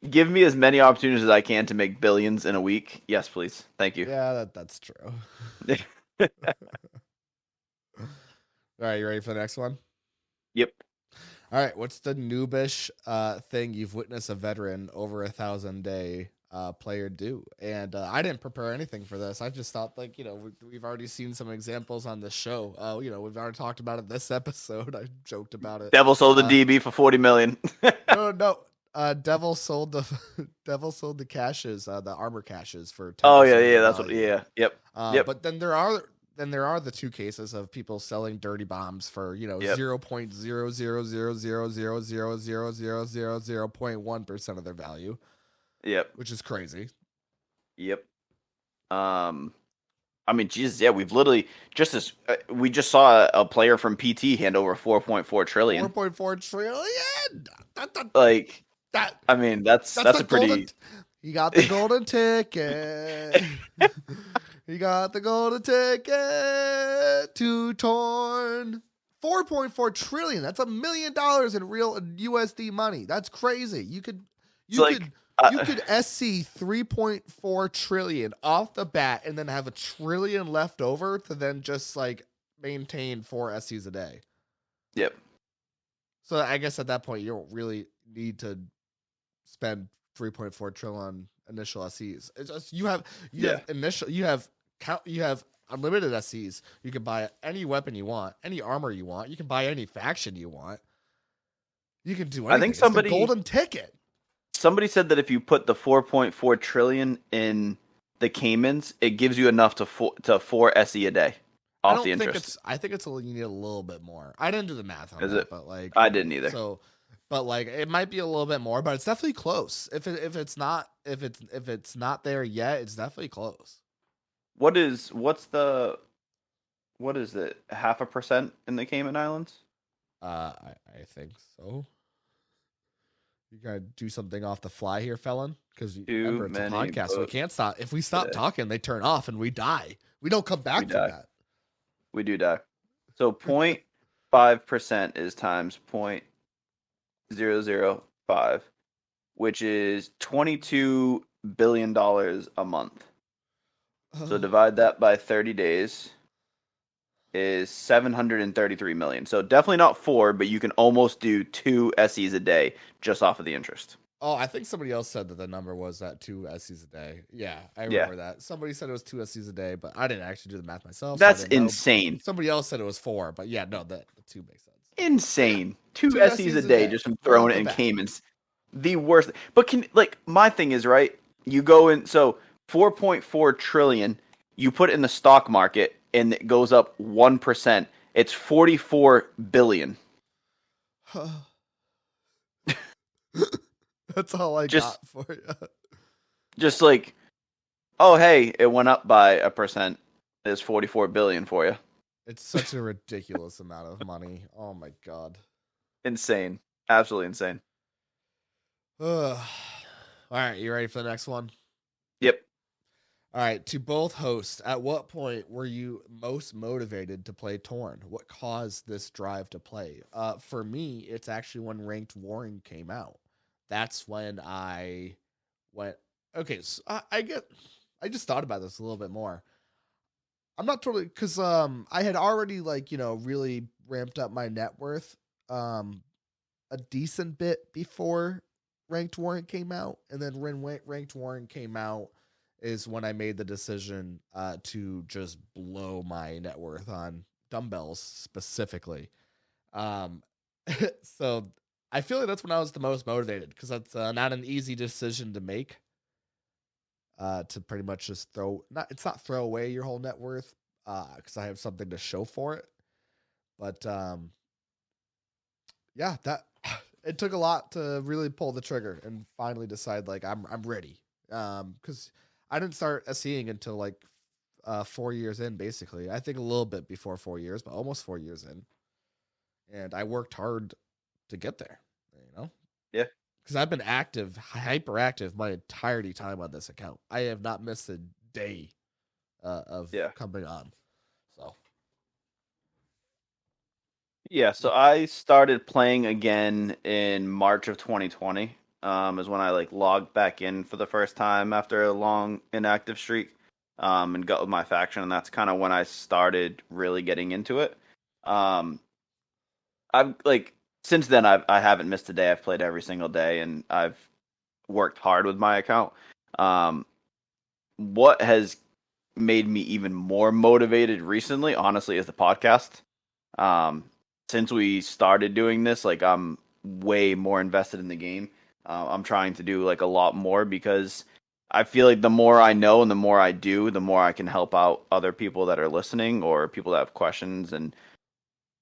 give me as many opportunities as I can to make billions in a week. Yes, please. Thank you. Yeah, that's true. All right, you ready for the next one? Yep. All right, what's the noobish thing you've witnessed a veteran over 1,000-day player do? And I didn't prepare anything for this. I just thought, like, we've already seen some examples on the show. We've already talked about it this episode. I joked about it. Devil sold the DB for $40 million. No. Devil sold the caches, the armor caches for 10%. Oh yeah, that's what. Yeah, yep. But then there are the two cases of people selling dirty bombs for 0.00000000000.1% of their value. Yep. Which is crazy. Yep. I mean, Jesus, yeah, we've literally we just saw a player from PT hand over 4.4 trillion. 4.4 trillion. I mean, that's a pretty. He got the golden ticket. He got the golden ticket to Torn. 4.4 trillion. That's $1 million in real USD money. That's crazy. You could SC 3.4 trillion off the bat and then have $1 trillion left over to then just like maintain 4 SCs a day. Yep. So I guess at that point you don't really need to spend 3.4 trillion on initial SCs. It's just you have unlimited SCs. You can buy any weapon you want, any armor you want. You can buy any faction you want. You can do anything. I think it's the golden ticket. Somebody said that if you put the 4.4 trillion in the Caymans, it gives you enough to 4 SE a day off the interest. I think you need a little bit more. I didn't do the math on that, but like I didn't either. So, but like it might be a little bit more, but it's definitely close. If it's not there yet, it's definitely close. What is it? 0.5% in the Cayman Islands? I think so. You gotta do something off the fly here, felon, because remember it's a podcast. So we can't stop. If we stop talking, they turn off and we die. We don't come back from that. We do die. So 0.5% is times 0.005, which is $22 billion a month. So divide that by 30 days is 733 million. So definitely not 4, but you can almost do 2 SEs a day just off of the interest. Oh, I think somebody else said that the number was that 2 SEs a day. Yeah, I remember that. Somebody said it was 2 SEs a day, but I didn't actually do the math myself. That's insane. Somebody else said it was 4, but yeah, no, the 2 makes sense. Insane. 2 SEs a day just from throwing it in Caymans. The worst. But my thing is, right, you go in, so 4.4 trillion, you put it in the stock market, and it goes up 1%. It's 44 billion. That's all I got for you. Just like, oh hey, it went up by 1%. There's 44 billion for you. It's such a ridiculous amount of money. Oh my god. Insane. Absolutely insane. All right, you ready for the next one? Yep. All right, to both hosts, at what point were you most motivated to play Torn? What caused this drive to play? For me, it's actually when Ranked Warring came out. That's when I went, okay, so I just thought about this a little bit more. I'm not totally, because I had already, really ramped up my net worth a decent bit before Ranked Warring came out. And then when Ranked Warring came out, is when I made the decision to just blow my net worth on dumbbells specifically. So I feel like that's when I was the most motivated, because that's not an easy decision to make. To pretty much just it's not throw away your whole net worth, because I have something to show for it. But yeah, that it took a lot to really pull the trigger and finally decide I'm ready. Because I didn't start SEing until 4 years in, basically. I think a little bit before 4 years, but almost 4 years in. And I worked hard to get there, Yeah. because I've been active, hyperactive my entirety time on this account. I have not missed a day of Yeah. coming on. So Yeah, so I started playing again in March of 2020. Is when I like logged back in for the first time after a long inactive streak. And got with my faction, and that's kind of when I started really getting into it. Um, I've like since then I haven't missed a day. I've played every single day, and I've worked hard with my account. Um, what has made me even more motivated recently, honestly, is the podcast. Um, since we started doing this, like I'm way more invested in the game. I'm trying to do like a lot more because I feel like the more I know and the more I do, the more I can help out other people that are listening or people that have questions. And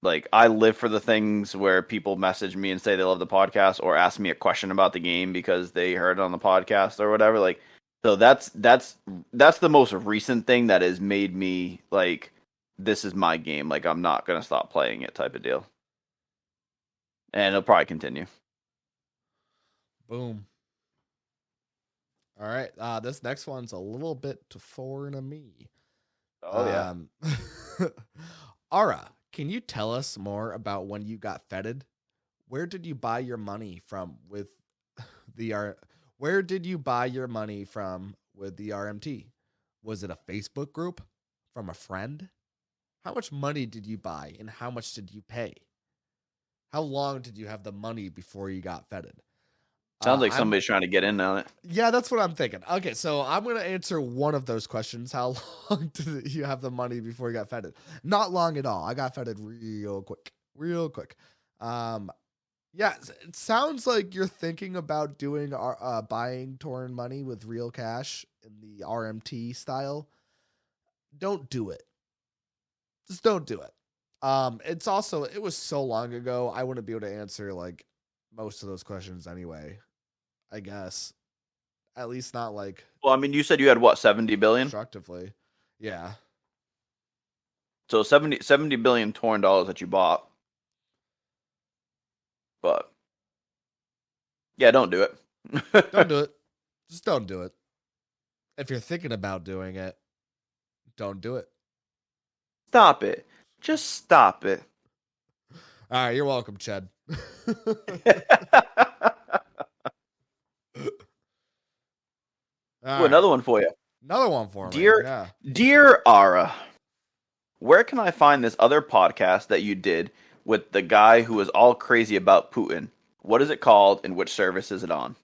like I live for the things where people message me and say they love the podcast or ask me a question about the game because they heard it on the podcast or whatever. Like, so that's the most recent thing that has made me like this is my game. Like I'm not gonna stop playing it type of deal. And it'll probably continue. boom. All right. This next one's a little bit foreign to me. Oh yeah. Ara, can you tell us more about when you got feted? Where did you buy your money from with the R? Where did you buy your money from with the RMT? Was it a Facebook group from a friend? How much money did you buy and how much did you pay? How long did you have the money before you got feted? Sounds like I'm somebody's trying to get in on it. Yeah, that's what I'm thinking. Okay, so I'm gonna answer one of those questions. How long did you have the money before you got feted? Not long at all. I got feted real quick, real quick. Yeah, it sounds like you're thinking about doing buying torn money with real cash in the RMT style. Don't do it. Just don't do it. It's also it was so long ago. I wouldn't be able to answer like most of those questions anyway. I guess at least not like Well, I mean, you said you had what, 70 billion? constructively. Yeah. So 70 billion torn dollars that you bought. But yeah, don't do it. Don't do it. Just don't do it. If you're thinking about doing it, don't do it. Stop it. Just stop it. All right, you're welcome, Chad. All Ooh, another right. one for you. Another one for me. Dear Yeah. Dear Ara, where can I find this other podcast that you did with the guy who is all crazy about Putin? What is it called and which service is it on?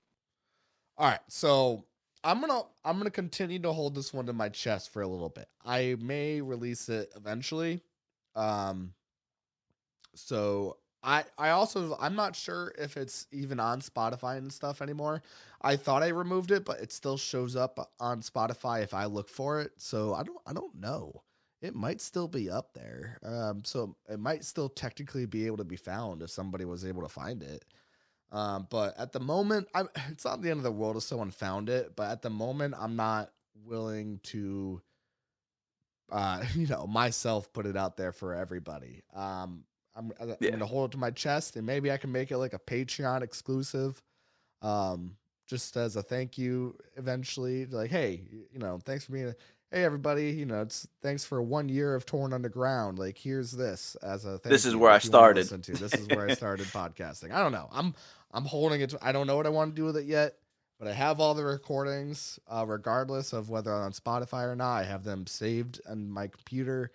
All right. So I'm gonna continue to hold this one to my chest for a little bit. I may release it eventually. Um so I also I'm not sure if it's even on Spotify and stuff anymore. I thought I removed it, but it still shows up on Spotify if I look for it. So I don't know. It might still be up there. So it might still technically be able to be found if somebody was able to find it. But at the moment, it's not the end of the world if someone found it. But at the moment, I'm not willing to, myself put it out there for everybody. I'm Yeah. gonna hold it to my chest, and maybe I can make it like a Patreon exclusive, just as a thank you. Eventually, like, hey, thanks for being. Hey everybody, it's thanks for 1 year of Torn Underground. Like, here's this as a thank This is you where I if you wanna started. listen to. This is where I started podcasting. I don't know. I'm holding it. I don't know what I want to do with it yet, but I have all the recordings, regardless of whether on Spotify or not. I have them saved on my computer.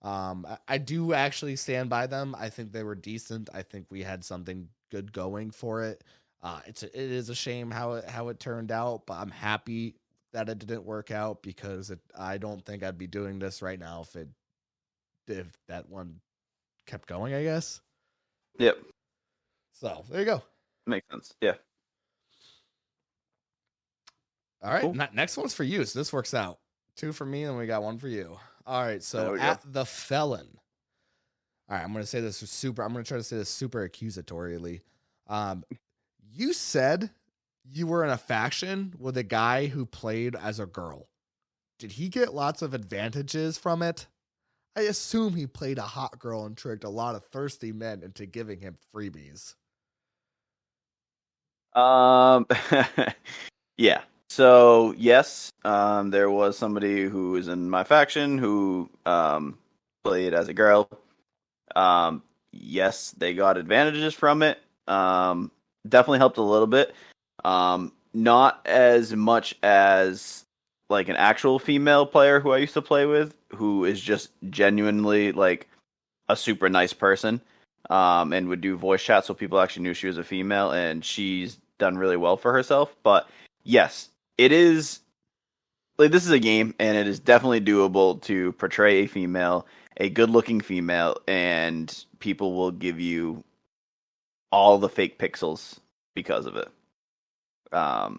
I do actually stand by them. I think they were decent. I think we had something good going for it. It is a shame how it turned out, but I'm happy that it didn't work out because I don't think I'd be doing this right now if that one kept going, I guess. Yep. So there you go. Makes sense. Yeah. All right, Cool. next one's for you. So this works out. 2 for me, and we got 1 for you. All right, There so we at go. the felon. All right, I'm gonna say this super. I'm gonna try to say this super accusatorily. You said you were in a faction with a guy who played as a girl. Did he get lots of advantages from it? I assume he played a hot girl and tricked a lot of thirsty men into giving him freebies. Yeah. So yes, there was somebody who was in my faction who played as a girl. Yes, they got advantages from it. Definitely helped a little bit. Not as much as like an actual female player who I used to play with, who is just genuinely like a super nice person, and would do voice chat so people actually knew she was a female, and she's done really well for herself. But yes, it is like this is a game, and it is definitely doable to portray a female, a good-looking female, and people will give you all the fake pixels because of it. But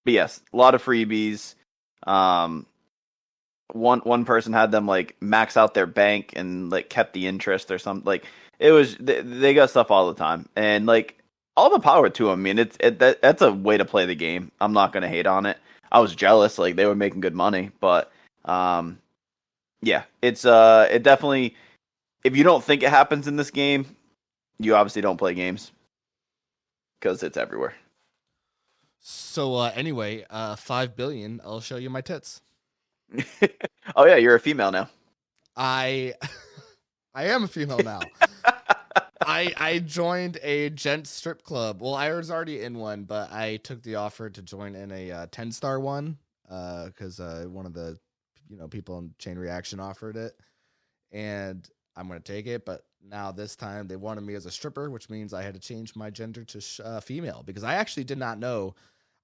yes, a lot of freebies. Um, one person had them like max out their bank and like kept the interest or something. Like it was they got stuff all the time, and like all the power to them. I mean, that's a way to play the game. I'm not gonna hate on it. I was jealous, like they were making good money, but yeah, it definitely. If you don't think it happens in this game, you obviously don't play games because it's everywhere. So anyway, 5 billion. I'll show you my tits. Oh yeah, you're a female now. I I am a female now. I joined a gent strip club. Well, I was already in one, but I took the offer to join in a 10-star one because one of the people in Chain Reaction offered it, and I'm gonna take it. But now this time they wanted me as a stripper, which means I had to change my gender to female because I actually did not know.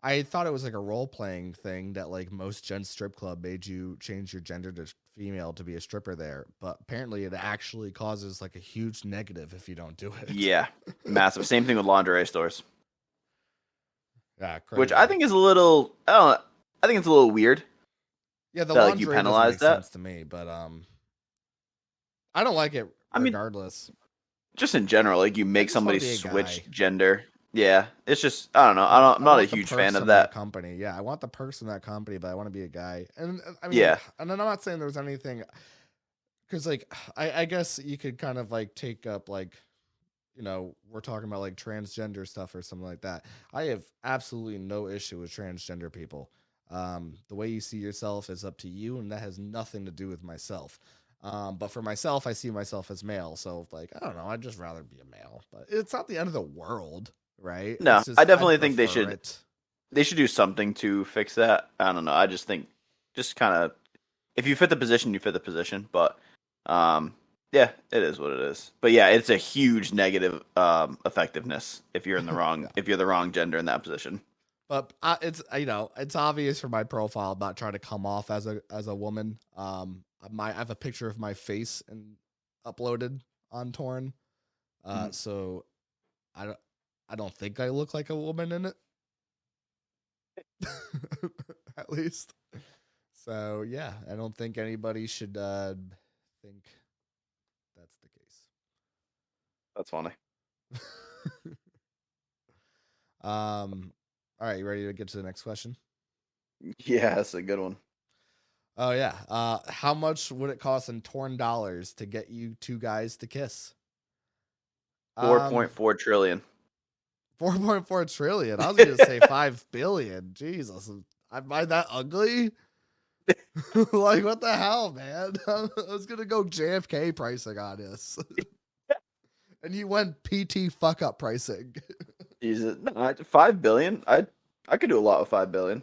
I thought it was like a role playing thing that like most gent strip club made you change your gender to female to be a stripper there, but apparently it actually causes like a huge negative if you don't do it. Yeah, massive. Same thing with lingerie stores. Yeah, crazy. Which I think is a little. I don't know. I think it's a little weird. Yeah, the that, lingerie you doesn't penalize make that. sense to me, but I don't like it regardless. Just in general, like you make just wanna somebody be a switch guy. gender. Yeah, it's just I don't know. I'm not a want the huge fan perks of that. company. Yeah, I want the perks in that company, but I want to be a guy. And I mean, Yeah. and I'm not saying there's anything because like I guess you could kind of like take up like we're talking about like transgender stuff or something like that. I have absolutely no issue with transgender people. The way you see yourself is up to you, and that has nothing to do with myself. But for myself, I see myself as male. So like, I don't know. I'd just rather be a male, but it's not the end of the world, right? No, It's just, I definitely I'd think they prefer should. it. They should do something to fix that. I don't know. I just think, just kind of, if you fit the position, you fit the position. But, yeah, it is what it is. But yeah, it's a huge negative effectiveness if you're in the wrong Yeah. if you're the wrong gender in that position. But it's it's obvious from my profile. I'm not trying to come off as a woman. I have a picture of my face and uploaded on Torn. So I don't think I look like a woman in it. At least. So yeah, I don't think anybody should think that's the case. That's funny. All right, you ready to get to the next question? Yeah, that's a good one. Oh yeah. How much would it cost in torn dollars to get you two guys to kiss? 4.4 trillion. 4.4 trillion. I was gonna say 5 billion. Jesus, am I that ugly? Like what the hell, man? I was gonna go JFK pricing on this, and you went PT fuck up pricing. Jesus, no, 5 billion. I could do a lot with 5 billion.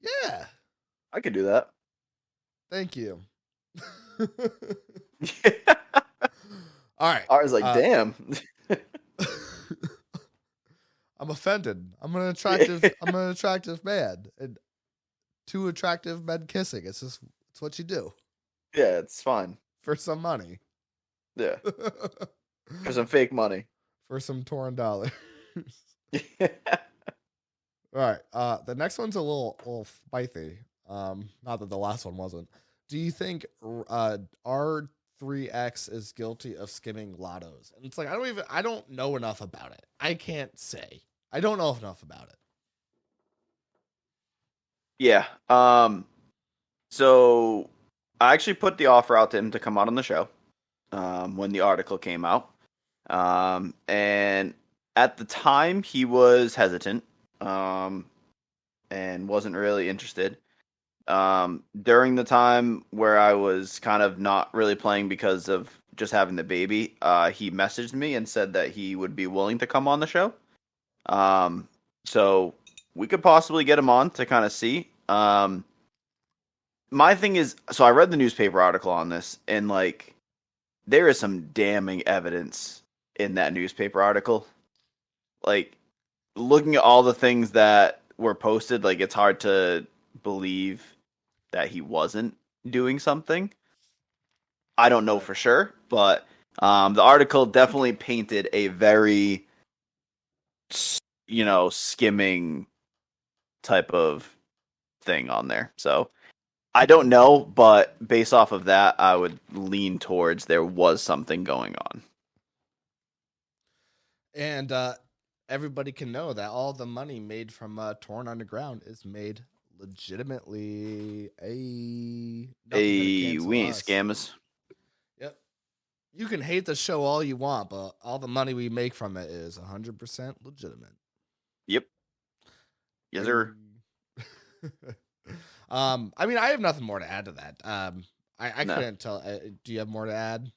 Yeah. I could do that. Thank you. All right. I was like, damn. I'm offended. I'm an attractive man. And two attractive men kissing. It's what you do. Yeah, it's fine. For some money. Yeah. For some fake money. For some torn dollars. All right. The next one's a little spicy. Not that the last one wasn't. Do you think R3X is guilty of skimming lottos? And it's like I don't know enough about it. I can't say. I don't know enough about it. Yeah. So I actually put the offer out to him to come out on the show when the article came out. And at the time he was hesitant, and wasn't really interested. During the time where I was kind of not really playing because of just having the baby, he messaged me and said that he would be willing to come on the show. So we could possibly get him on to kind of see. My thing is, so I read the newspaper article on this, and like, there is some damning evidence in that newspaper article. Like, looking at all the things that were posted, like, it's hard to believe that he wasn't doing something. I don't know for sure, but the article definitely painted a very, skimming type of thing on there. So I don't know, but based off of that, I would lean towards there was something going on. And everybody can know that all the money made from Torn Underground is made legitimately. We ain't scammers. Yep. You can hate the show all you want, but all the money we make from it is 100% legitimate. Yep. Yes, sir. I mean, I have nothing more to add to that. I No. couldn't tell. Do you have more to add?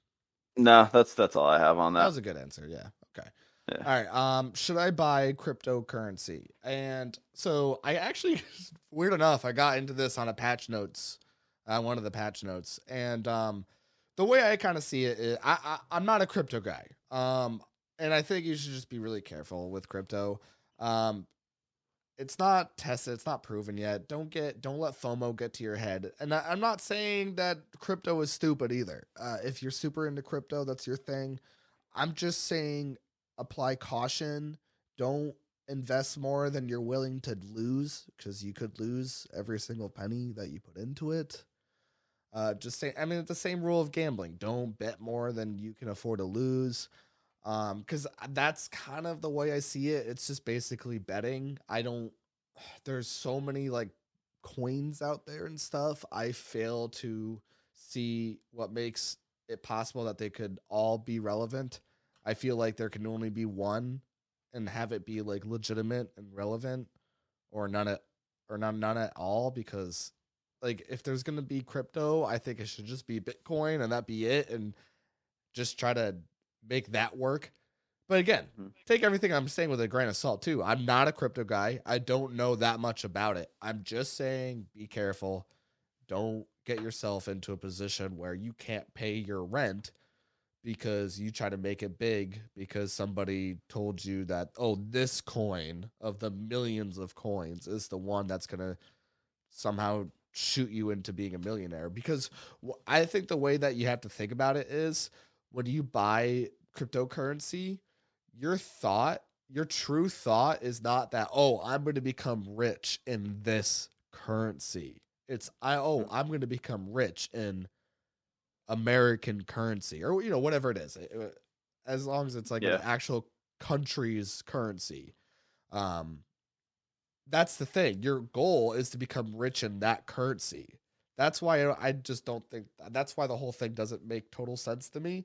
No, that's all I have on That that. was a good answer. Yeah. Okay. Yeah. All right. Should I buy cryptocurrency? And so I actually, weird enough, I got into this on a patch notes, one of the patch notes, and the way I kind of see it is, I'm not a crypto guy. And I think you should just be really careful with crypto. It's not tested, it's not proven yet. Don't let FOMO get to your head. And I'm not saying that crypto is stupid either. If you're super into crypto, that's your thing. I'm just saying apply caution. Don't invest more than you're willing to lose, because you could lose every single penny that you put into it. Just say, I mean, it's the same rule of gambling. Don't bet more than you can afford to lose. Because that's kind of the way I see it. It's just basically betting. There's so many like coins out there and stuff. I fail to see what makes it possible that they could all be relevant. I feel like there can only be one and have it be like legitimate and relevant, or none at all, because like if there's going to be crypto, I think it should just be Bitcoin and that be it, and just try to make that work. But again, take everything I'm saying with a grain of salt too. I'm not a crypto guy. I don't know that much about it. I'm just saying be careful. Don't get yourself into a position where you can't pay your rent because you try to make it big because somebody told you that, oh, this coin of the millions of coins is the one that's going to somehow shoot you into being a millionaire. Because I think the way that you have to think about it is, when you buy cryptocurrency, your true thought is not that, oh, I'm going to become rich in this currency. It's I'm going to become rich in American currency, or whatever it is. As long as it's like an actual country's currency. That's the thing. Your goal is to become rich in that currency. That's why I just don't think, that's why the whole thing doesn't make total sense to me.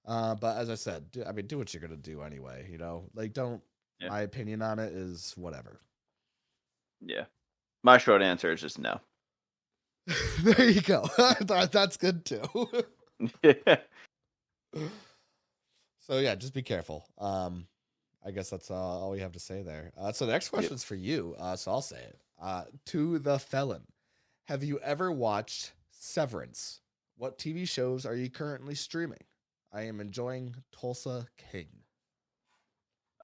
But as I said, do what you're gonna do anyway. Like, don't. Yeah. My opinion on it is whatever. Yeah, my short answer is just no. There you go. That's good too. Yeah. So yeah, just be careful. I guess that's all we have to say there. So the next question is for you. So I'll say it. To the felon, have you ever watched Severance? What TV shows are you currently streaming? I am enjoying Tulsa King.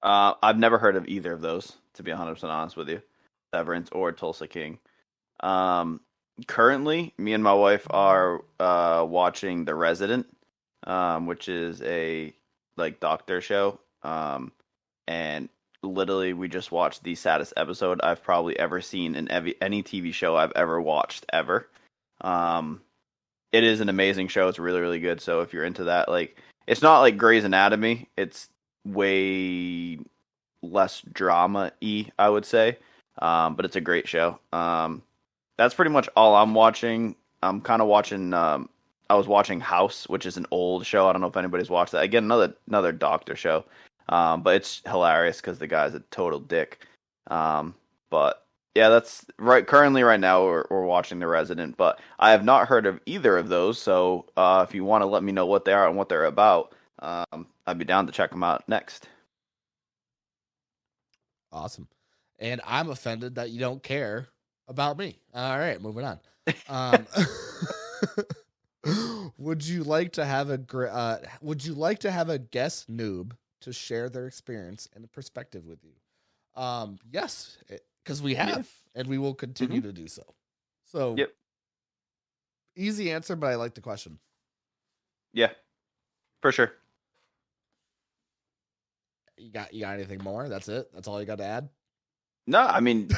I've never heard of either of those, to be 100% honest with you. Severance or Tulsa King. Currently, me and my wife are watching The Resident, which is a doctor show. And literally, we just watched the saddest episode I've probably ever seen in any TV show I've ever watched ever. It is an amazing show. It's really, really good. So if you're into that, it's not like Grey's Anatomy. It's way less drama-y, I would say. But it's a great show. That's pretty much all I'm watching. I'm kind of watching. I was watching House, which is an old show. I don't know if anybody's watched that. Again, another doctor show. But it's hilarious because the guy's a total dick. But yeah, that's right. Currently, right now, we're watching The Resident, but I have not heard of either of those. So if you want to let me know what they are and what they're about, I'd be down to check them out next. Awesome. And I'm offended that you don't care about me. All right, moving on. Um, would you like to have a guest noob to share their experience and perspective with you? Yes, because we have, and we will continue to do so. So, Yep. Easy answer, but I like the question. Yeah, for sure. You got anything more? That's it. That's all you got to add. No, I mean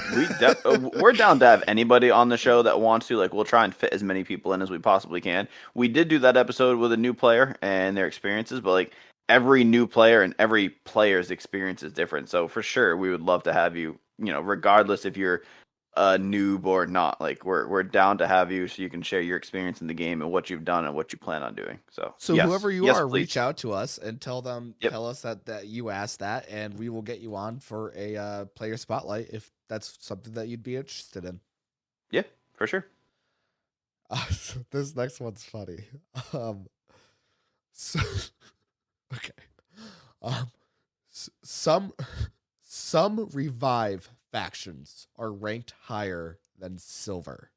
we're down to have anybody on the show that wants to. Like, we'll try and fit as many people in as we possibly can. We did do that episode with a new player and their experiences, but like every new player and every player's experience is different. So for sure, we would love to have you. You know, regardless if you're a noob or not, like we're down to have you so you can share your experience in the game and what you've done and what you plan on doing. So yes. Whoever you Yes, are, please. reach out to us and tell us that you asked that, and we will get you on for a player spotlight if that's something that you'd be interested in. Yeah, for sure. This next one's funny. So, okay. Some revive factions are ranked higher than silver.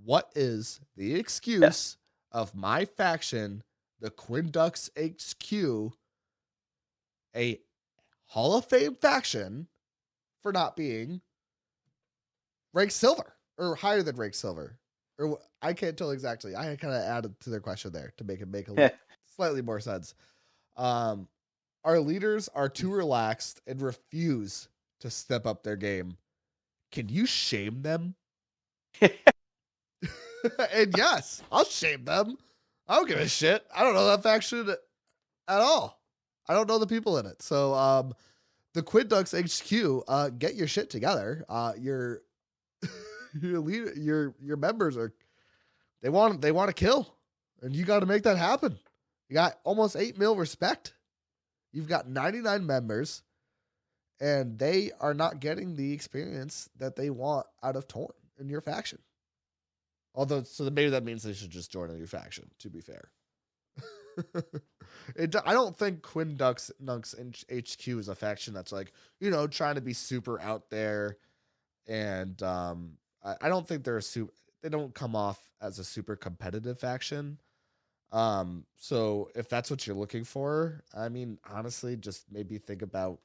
What is the excuse of my faction, the Quindux HQ, a Hall of Fame faction, for not being ranked silver or higher than ranked silver? Or I can't tell exactly. I kind of added to their question there to make it make slightly more sense. Our leaders are too relaxed and refuse to step up their game. Can you shame them? And yes, I'll shame them. I don't give a shit. I don't know that faction at all. I don't know the people in it. So, the Quindux HQ, get your shit together. Your leader, your members they want to kill, and you got to make that happen. You got almost 8 mil respect. You've got 99 members, and they are not getting the experience that they want out of Torn in your faction. Although, so maybe that means they should just join your faction, to be fair. I don't think Quindux HQ is a faction that's like, trying to be super out there. And I don't think they don't come off as a super competitive faction. So if that's what you're looking for, I mean, honestly, just maybe think about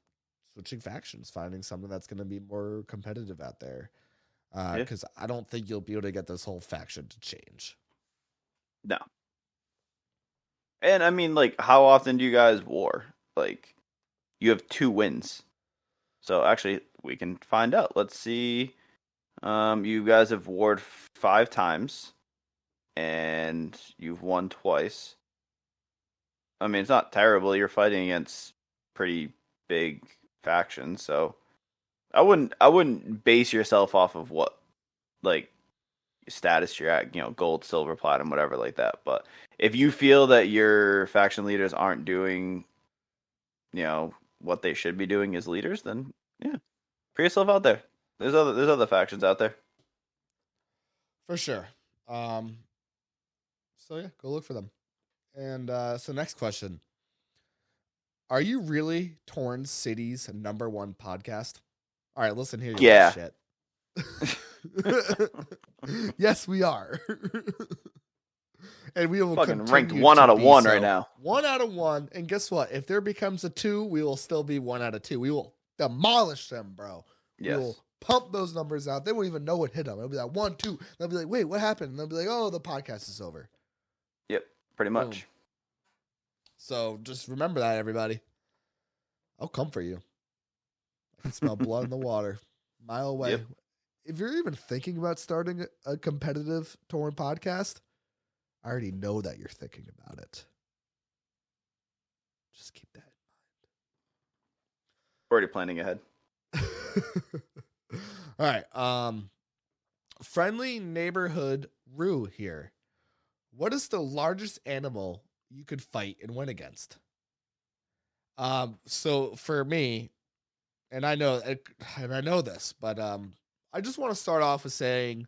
switching factions, finding something that's going to be more competitive out there. Because I don't think you'll be able to get this whole faction to change. No. And I mean, like, how often do you guys war? Like, you have 2 wins. So actually, we can find out. Let's see. You guys have warred 5 times, and you've won twice. I mean, it's not terrible. You're fighting against pretty big factions, so I wouldn't base yourself off of what, like, status you're at, gold, silver, platinum, whatever like that. But if you feel that your faction leaders aren't doing, what they should be doing as leaders, then yeah, put yourself out there. There's other factions out there. For sure. So yeah, go look for them. And so next question. Are you really Torn City's #1 podcast? All right, listen here. Yeah. Shit. Yes, we are. And we will fucking ranked 1 out of 1 right now. 1 out of 1. And guess what? If there becomes a 2, we will still be 1 out of 2. We will demolish them, bro. Yes. We will pump those numbers out. They won't even know what hit them. It'll be like 1, 2. They'll be like, wait, what happened? And they'll be like, oh, the podcast is over. Yep, pretty much. Boom. So just remember that, everybody. I'll come for you. I can smell blood in the water. Mile away. Yep. If you're even thinking about starting a competitive Torn podcast, I already know that you're thinking about it. Just keep that Already planning ahead. in mind. All right. Friendly neighborhood Rue here. What is the largest animal you could fight and win against? So for me, and I know this, but I just want to start off with saying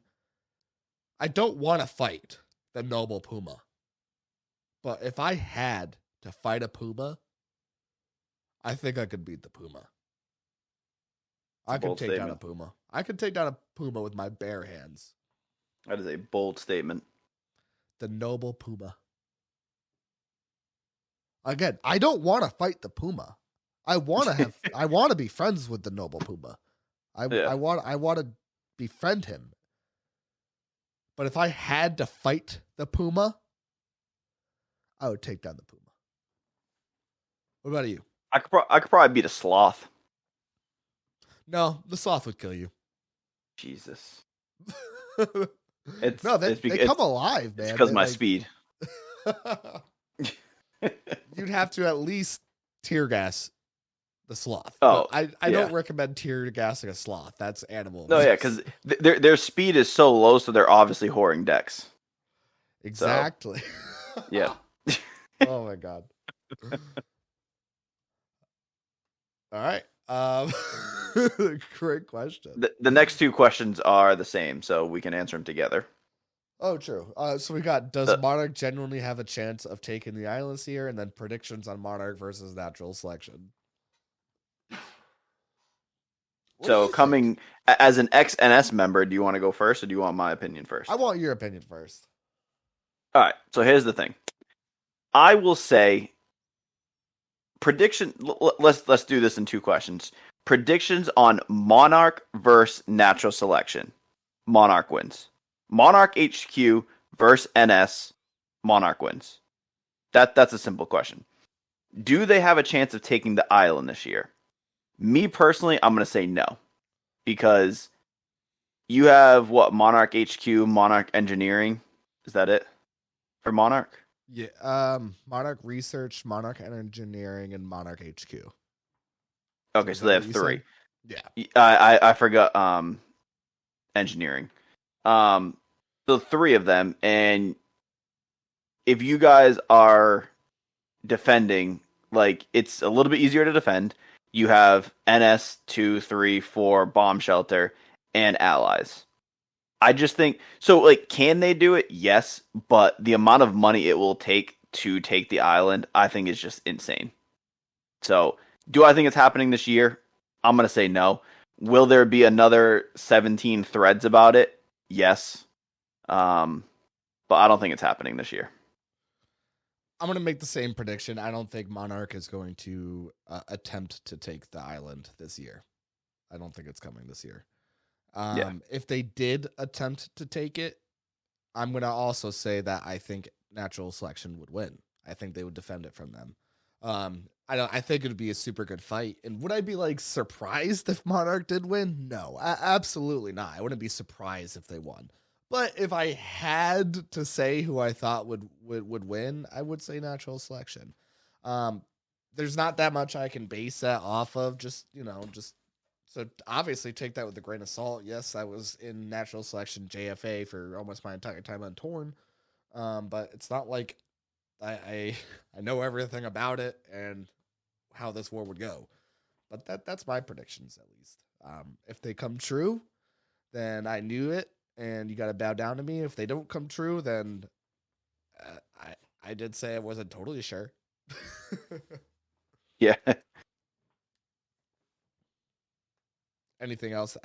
I don't want to fight the noble puma. But if I had to fight a puma, I think I could beat the puma. It's a I could bold take down a statement. puma. I could take down a puma with my bare hands. That is a bold statement. The noble puma. Again, I don't want to fight the puma. I want to be friends with the noble puma. Yeah. I want to befriend him. But if I had to fight the puma, I would take down the puma. What about you? I could probably beat a sloth. No, the sloth would kill you. Jesus. No, they come alive, man. It's because of my speed. You'd have to at least tear gas the sloth. Oh, but I don't recommend tear gassing a sloth. That's animal. No, yeah, because their speed is so low, so they're obviously whoring decks. Exactly. So, yeah. Oh my god. All right. Great question. The next two questions are the same, so we can answer them together. Oh, true. So we got, does Monarch genuinely have a chance of taking the islands here? And then predictions on Monarch versus natural selection. So coming as an ex-NS member, do you want to go first or do you want my opinion first? I want your opinion first. All right. So here's the thing. I will say prediction. Let's do this in two questions. Predictions on Monarch versus natural selection. Monarch wins. Monarch HQ versus NS. Monarch wins. That's a simple question. Do they have a chance of taking the island this year? Me personally, I'm going to say no. Because you have what? Monarch HQ, Monarch Engineering. Is that it for Monarch? Yeah. Monarch Research, Monarch Engineering, and Monarch HQ. Okay, so they have three. Yeah. I forgot engineering. So three of them, and if you guys are defending, like, it's a little bit easier to defend. You have NS 2, 3, 4, bomb shelter, and allies. I just think so. Like, can they do it? Yes, but the amount of money it will take to take the island, I think, is just insane. So, do I think it's happening this year? I'm gonna say no. Will there be another 17 threads about it? Yes. But I don't think it's happening this year. I'm going to make the same prediction. I don't think Monarch is going to attempt to take the island this year. I don't think it's coming this year. If they did attempt to take it, I'm going to also say that I think natural selection would win. I think they would defend it from them. I think it would be a super good fight. And would I be like surprised if Monarch did win? No, absolutely not. I wouldn't be surprised if they won. But if I had to say who I thought would win, I would say natural selection. There's not that much I can base that off of. Just so obviously take that with a grain of salt. Yes, I was in natural selection JFA for almost my entire time on Torn, but it's not like I know everything about it and how this war would go. But that's my predictions, at least. If they come true, then I knew it. And you got to bow down to me. If they don't come true, then I did say I wasn't totally sure. Yeah. Anything else?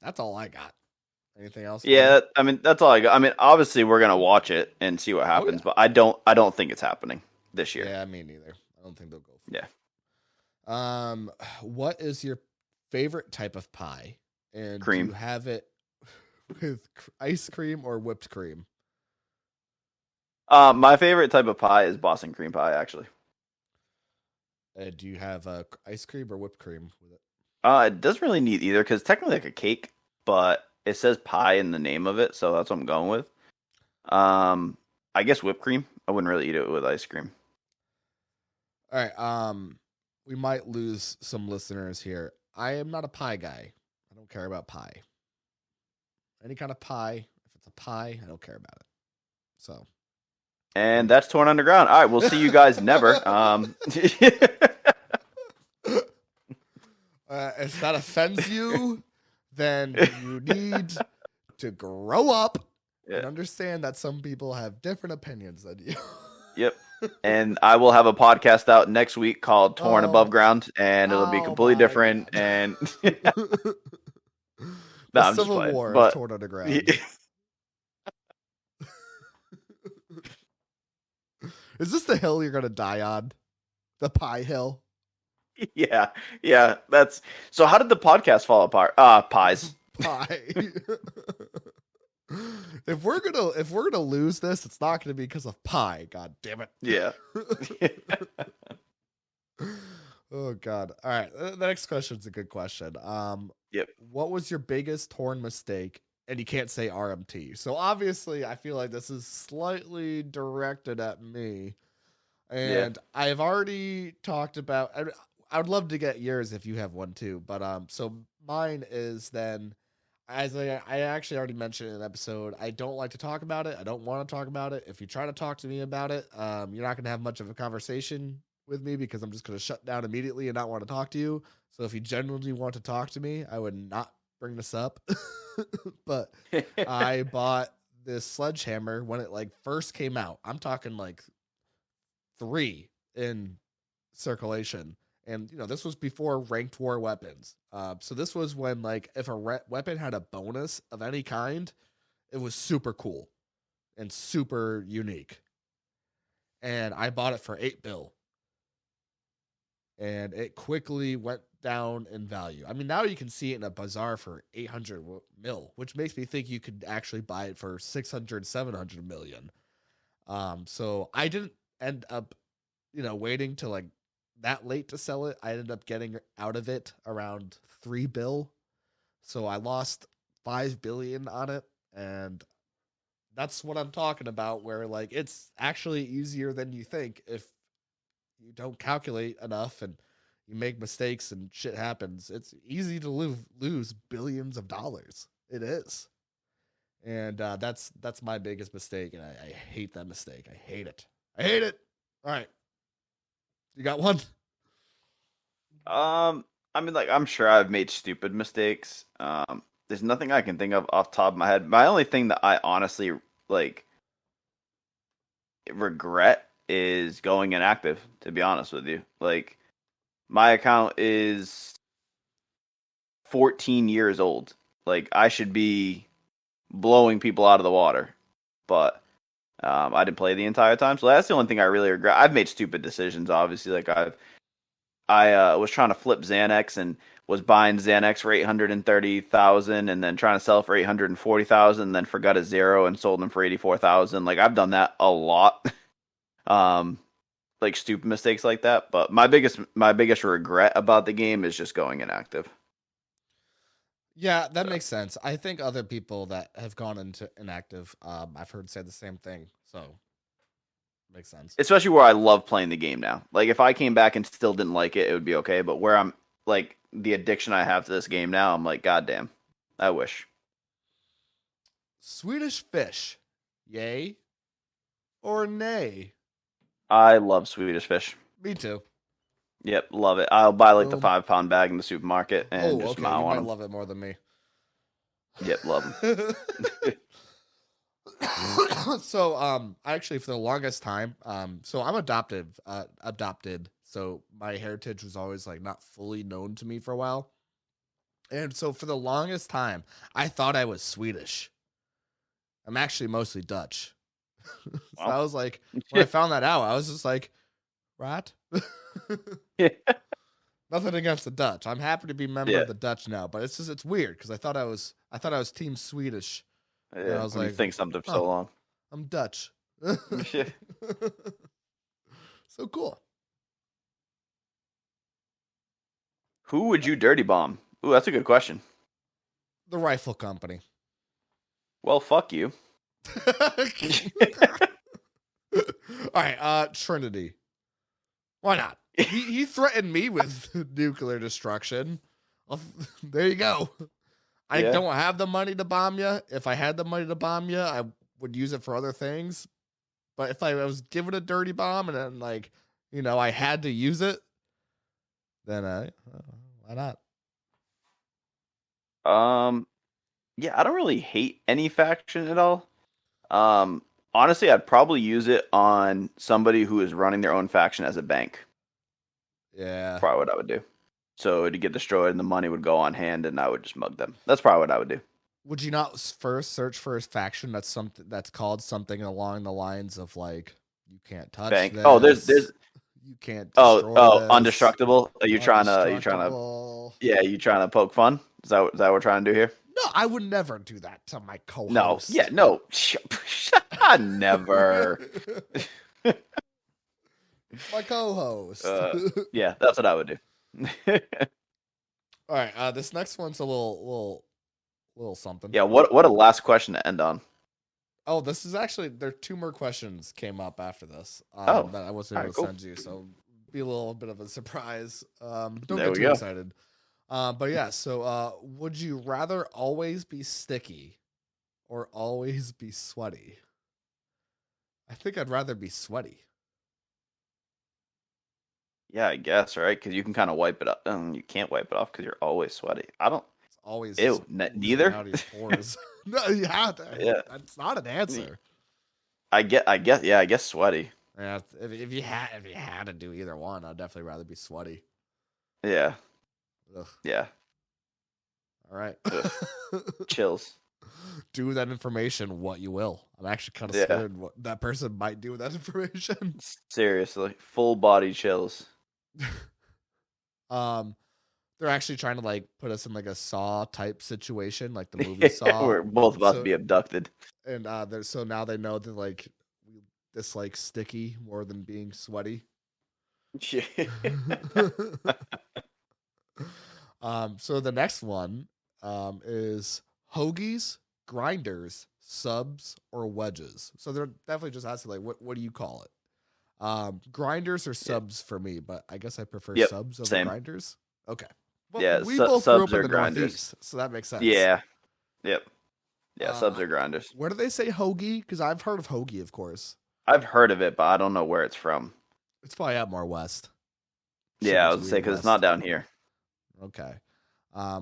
That's all I got. Anything else? Yeah, I mean, that's all I got. I mean, obviously we're gonna watch it and see what happens, but I don't think it's happening this year. Yeah, me neither. I don't think they'll go for it. Yeah. What is your favorite type of pie? And cream. Do you have it with ice cream or whipped cream? My favorite type of pie is Boston cream pie, actually. Do you have ice cream or whipped cream with it? It doesn't really need either because it's technically like a cake, but it says pie in the name of it, so that's what I'm going with. I guess whipped cream. I wouldn't really eat it with ice cream. All right. We might lose some listeners here. I am not a pie guy. I don't care about pie. Any kind of pie. If it's a pie, I don't care about it. So. And that's Torn Underground. All right, we'll see you guys never. If that offends you, then you need to grow up and Yeah. understand that some people have different opinions than you. Yep. And I will have a podcast out next week called Torn Above Oh, Ground, and it'll be oh completely my different. God. And The no, I'm just Civil playing. War of But Torn Underground. Is this the hill you're gonna die on? The Pie Hill? yeah, yeah. That's so. How did the podcast fall apart? Pies. Pie. If we're gonna lose this, it's not gonna be because of pie. God damn it. Yeah. Oh God. All right. The next question is a good question. Yep. What was your biggest torn mistake? And you can't say RMT. So obviously, I feel like this is slightly directed at me. Yeah. And I've already talked about. I would love to get yours if you have one too. But so mine is then, as I actually already mentioned in an episode, I don't like to talk about it. I don't want to talk about it. If you try to talk to me about it, you're not going to have much of a conversation with me because I'm just going to shut down immediately and not want to talk to you. So if you genuinely want to talk to me, I would not bring this up. But I bought this sledgehammer when it like first came out. I'm talking like 3 in circulation. And this was before ranked war weapons. So this was when like if a weapon had a bonus of any kind, it was super cool and super unique. And I bought it for 8 bill. And it quickly went down in value. I mean, now you can see it in a bazaar for 800 mil, which makes me think you could actually buy it for 600, 700 million. So I didn't end up, waiting to like that late to sell it. I ended up getting out of it around 3 bill. So I lost 5 billion on it. And that's what I'm talking about, where like it's actually easier than you think if you don't calculate enough and you make mistakes and shit happens. It's easy to lose billions of dollars. It is. And that's my biggest mistake. And I hate that mistake. I hate it. I hate it. All right. You got one? I mean, like, I'm sure I've made stupid mistakes. There's nothing I can think of off the top of my head. My only thing that I honestly like regret is going inactive, to be honest with you. Like, my account is 14 years old. Like, I should be blowing people out of the water, but I didn't play the entire time. So that's the only thing I really regret. I've made stupid decisions, obviously. Like, I was trying to flip Xanax and was buying Xanax for 830,000 and then trying to sell for 840,000 and then forgot a zero and sold them for 84,000. Like, I've done that a lot. Like stupid mistakes like that. But my biggest regret about the game is just going inactive. Yeah, that makes sense. I think other people that have gone into inactive, I've heard say the same thing. So makes sense. Especially where I love playing the game now. Like, if I came back and still didn't like it, it would be okay. But where I'm like the addiction I have to this game now, I'm like, goddamn, I wish. Swedish fish, yay or nay? I love Swedish fish. Me too. Yep, love it. I'll buy like the Boom. 5-pound bag in the supermarket and just Okay. You mow on might them. love it more than me. Yep, love them. So, actually, for the longest time, so I'm adopted. So my heritage was always like not fully known to me for a while, and so for the longest time, I thought I was Swedish. I'm actually mostly Dutch. So Wow. I was like, when I found that out, I was just like, right? Yeah. Nothing against the Dutch. I'm happy to be a member of the Dutch now, but it's weird because I thought I was team Swedish. Yeah, I was when you like, think something for so long. I'm Dutch. Yeah. So cool. Who would you dirty bomb? Ooh, that's a good question. The rifle company. Well, fuck you. All right, Trinity. Why not? He threatened me with nuclear destruction. Well, there you go. I Yeah. don't have the money to bomb you. If I had the money to bomb you, I would use it for other things. But if I was given a dirty bomb and then I had to use it, then why not? Yeah, I don't really hate any faction at all. Honestly, I'd probably use it on somebody who is running their own faction as a bank. Yeah. Probably what I would do. So it'd get destroyed, and the money would go on hand, and I would just mug them. That's probably what I would do. Would you not first search for a faction that's called something along the lines of like you can't touch Bank. this? Oh, there's you can't destroy this. undestructible. Are you trying to Undestructible. yeah, you trying to poke fun? Is that what we're trying to do here? No, I would never do that to my No. co-host. Yeah, no. Never. My co-host. Yeah, that's what I would do. All right, this next one's a little something. Yeah, what a last question to end on. Oh, this is actually there. 2 more questions came up after this. Oh, that I wasn't able to cool. send you, so be a little bit of a surprise. Don't There get we too go. excited. But yeah. So, would you rather always be sticky or always be sweaty? I think I'd rather be sweaty. Yeah, I guess, right? Because you can kind of wipe it up. You can't wipe it off because you're always sweaty. I don't. It's always Ew, oozing neither? out of your pores. No, you have to. Yeah. That's not an answer. I guess sweaty. Yeah, if you had to do either one, I'd definitely rather be sweaty. Yeah. Ugh. Yeah. All right. Chills. Do with that information what you will. I'm actually kind of Yeah. scared what that person might do with that information. Seriously, full body chills. They're actually trying to like put us in like a Saw type situation, like the movie Saw. We're both about So- to be abducted. And so now they know that like we dislike sticky more than being sweaty. So the next one is hoagies, grinders, subs, or wedges. So they're definitely just asking like what do you call it? Grinders or subs for me, but I guess I prefer Yep, subs over same. grinders. Okay. Well, Yeah, we both grew subs up in or the grinders. Northeast, so that makes sense. Yeah. Yep. Yeah, subs Uh, or grinders. Where do they say hoagie? Because I've heard of hoagie, of course. I've heard of it, but I don't know where it's from. It's probably out more west. Yeah, I Super was gonna say weird because it's west. not down here. Okay.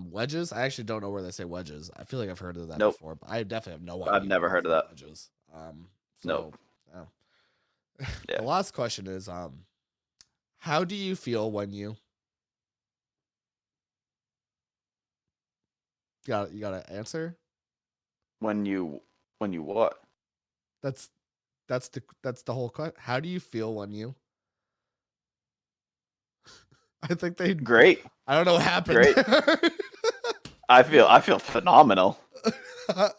Wedges. I actually don't know where they say wedges. I feel like I've heard of that Nope. before, but I definitely have no idea. I've never where heard they of say that. Wedges. Nope. Yeah. The last question is how do you feel when you got to answer? When you what? That's the whole question. How do you feel when you I think they Great. I don't know what happened. Great. there. I feel phenomenal. I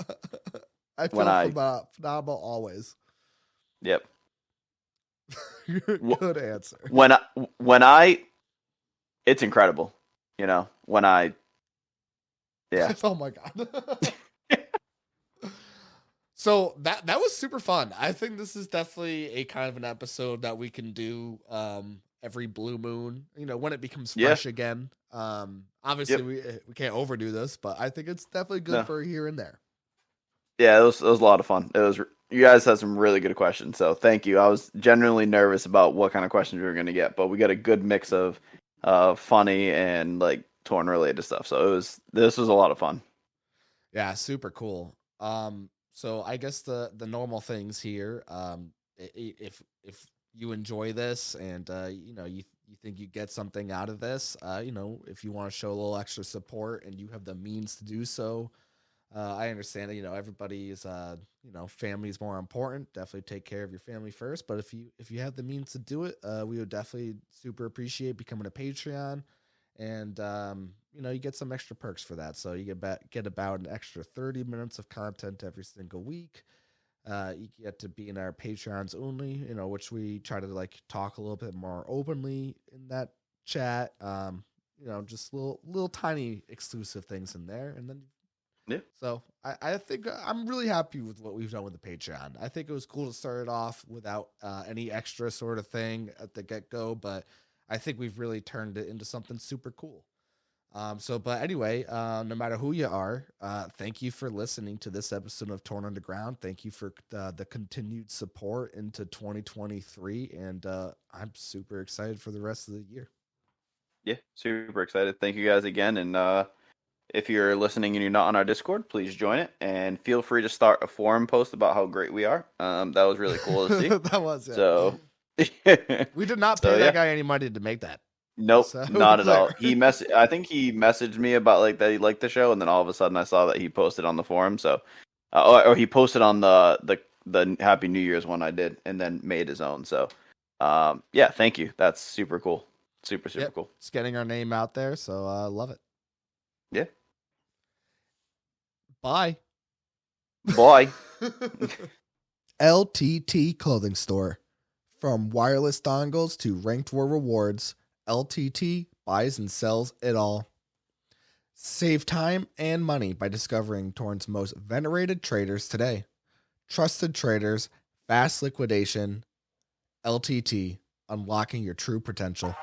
feel When I- phenomenal always. Yep. Good answer. When I it's incredible. You know, when I yeah. Oh my god. So that was super fun. I think this is definitely a kind of an episode that we can do every blue moon, when it becomes Yeah. fresh again. Obviously we can't overdo this, but I think it's definitely good No. for here and there. Yeah, it was a lot of fun. You guys had some really good questions, so thank you. I was genuinely nervous about what kind of questions we were going to get, but we got a good mix of funny and like torn related stuff. So this was a lot of fun. Yeah, super cool. So I guess the normal things here, if you enjoy this and you think you get something out of this, if you want to show a little extra support and you have the means to do so, I understand that everybody's family is more important. Definitely take care of your family first. But if you have the means to do it, we would definitely super appreciate becoming a Patreon. And you get some extra perks for that. So you get about an extra 30 minutes of content every single week. You get to be in our Patreons only, which we try to like talk a little bit more openly in that chat. Just little tiny exclusive things in there, and then Yeah. So I think I'm really happy with what we've done with the Patreon. I think it was cool to start it off without any extra sort of thing at the get-go, but I think we've really turned it into something super cool. But anyway, no matter who you are, thank you for listening to this episode of Torn Underground. Thank you for the continued support into 2023, and I'm super excited for the rest of the year. Yeah, super excited. Thank you guys again, and if you're listening and you're not on our Discord, please join it and feel free to start a forum post about how great we are. That was really cool to see. That was it. So we did not pay that guy any money to make that. Nope, So, not at all. I think he messaged me about like that he liked the show, and then all of a sudden I saw that he posted on the forum. So, or he posted on the Happy New Year's one I did, and then made his own. So, yeah, thank you. That's super cool. Super cool. It's getting our name out there, so love it. Yeah. Bye. Bye. LTT Clothing Store. From wireless dongles to ranked war rewards, LTT buys and sells it all. Save time and money by discovering Torrent's most venerated traders today. Trusted traders, fast liquidation, LTT, unlocking your true potential.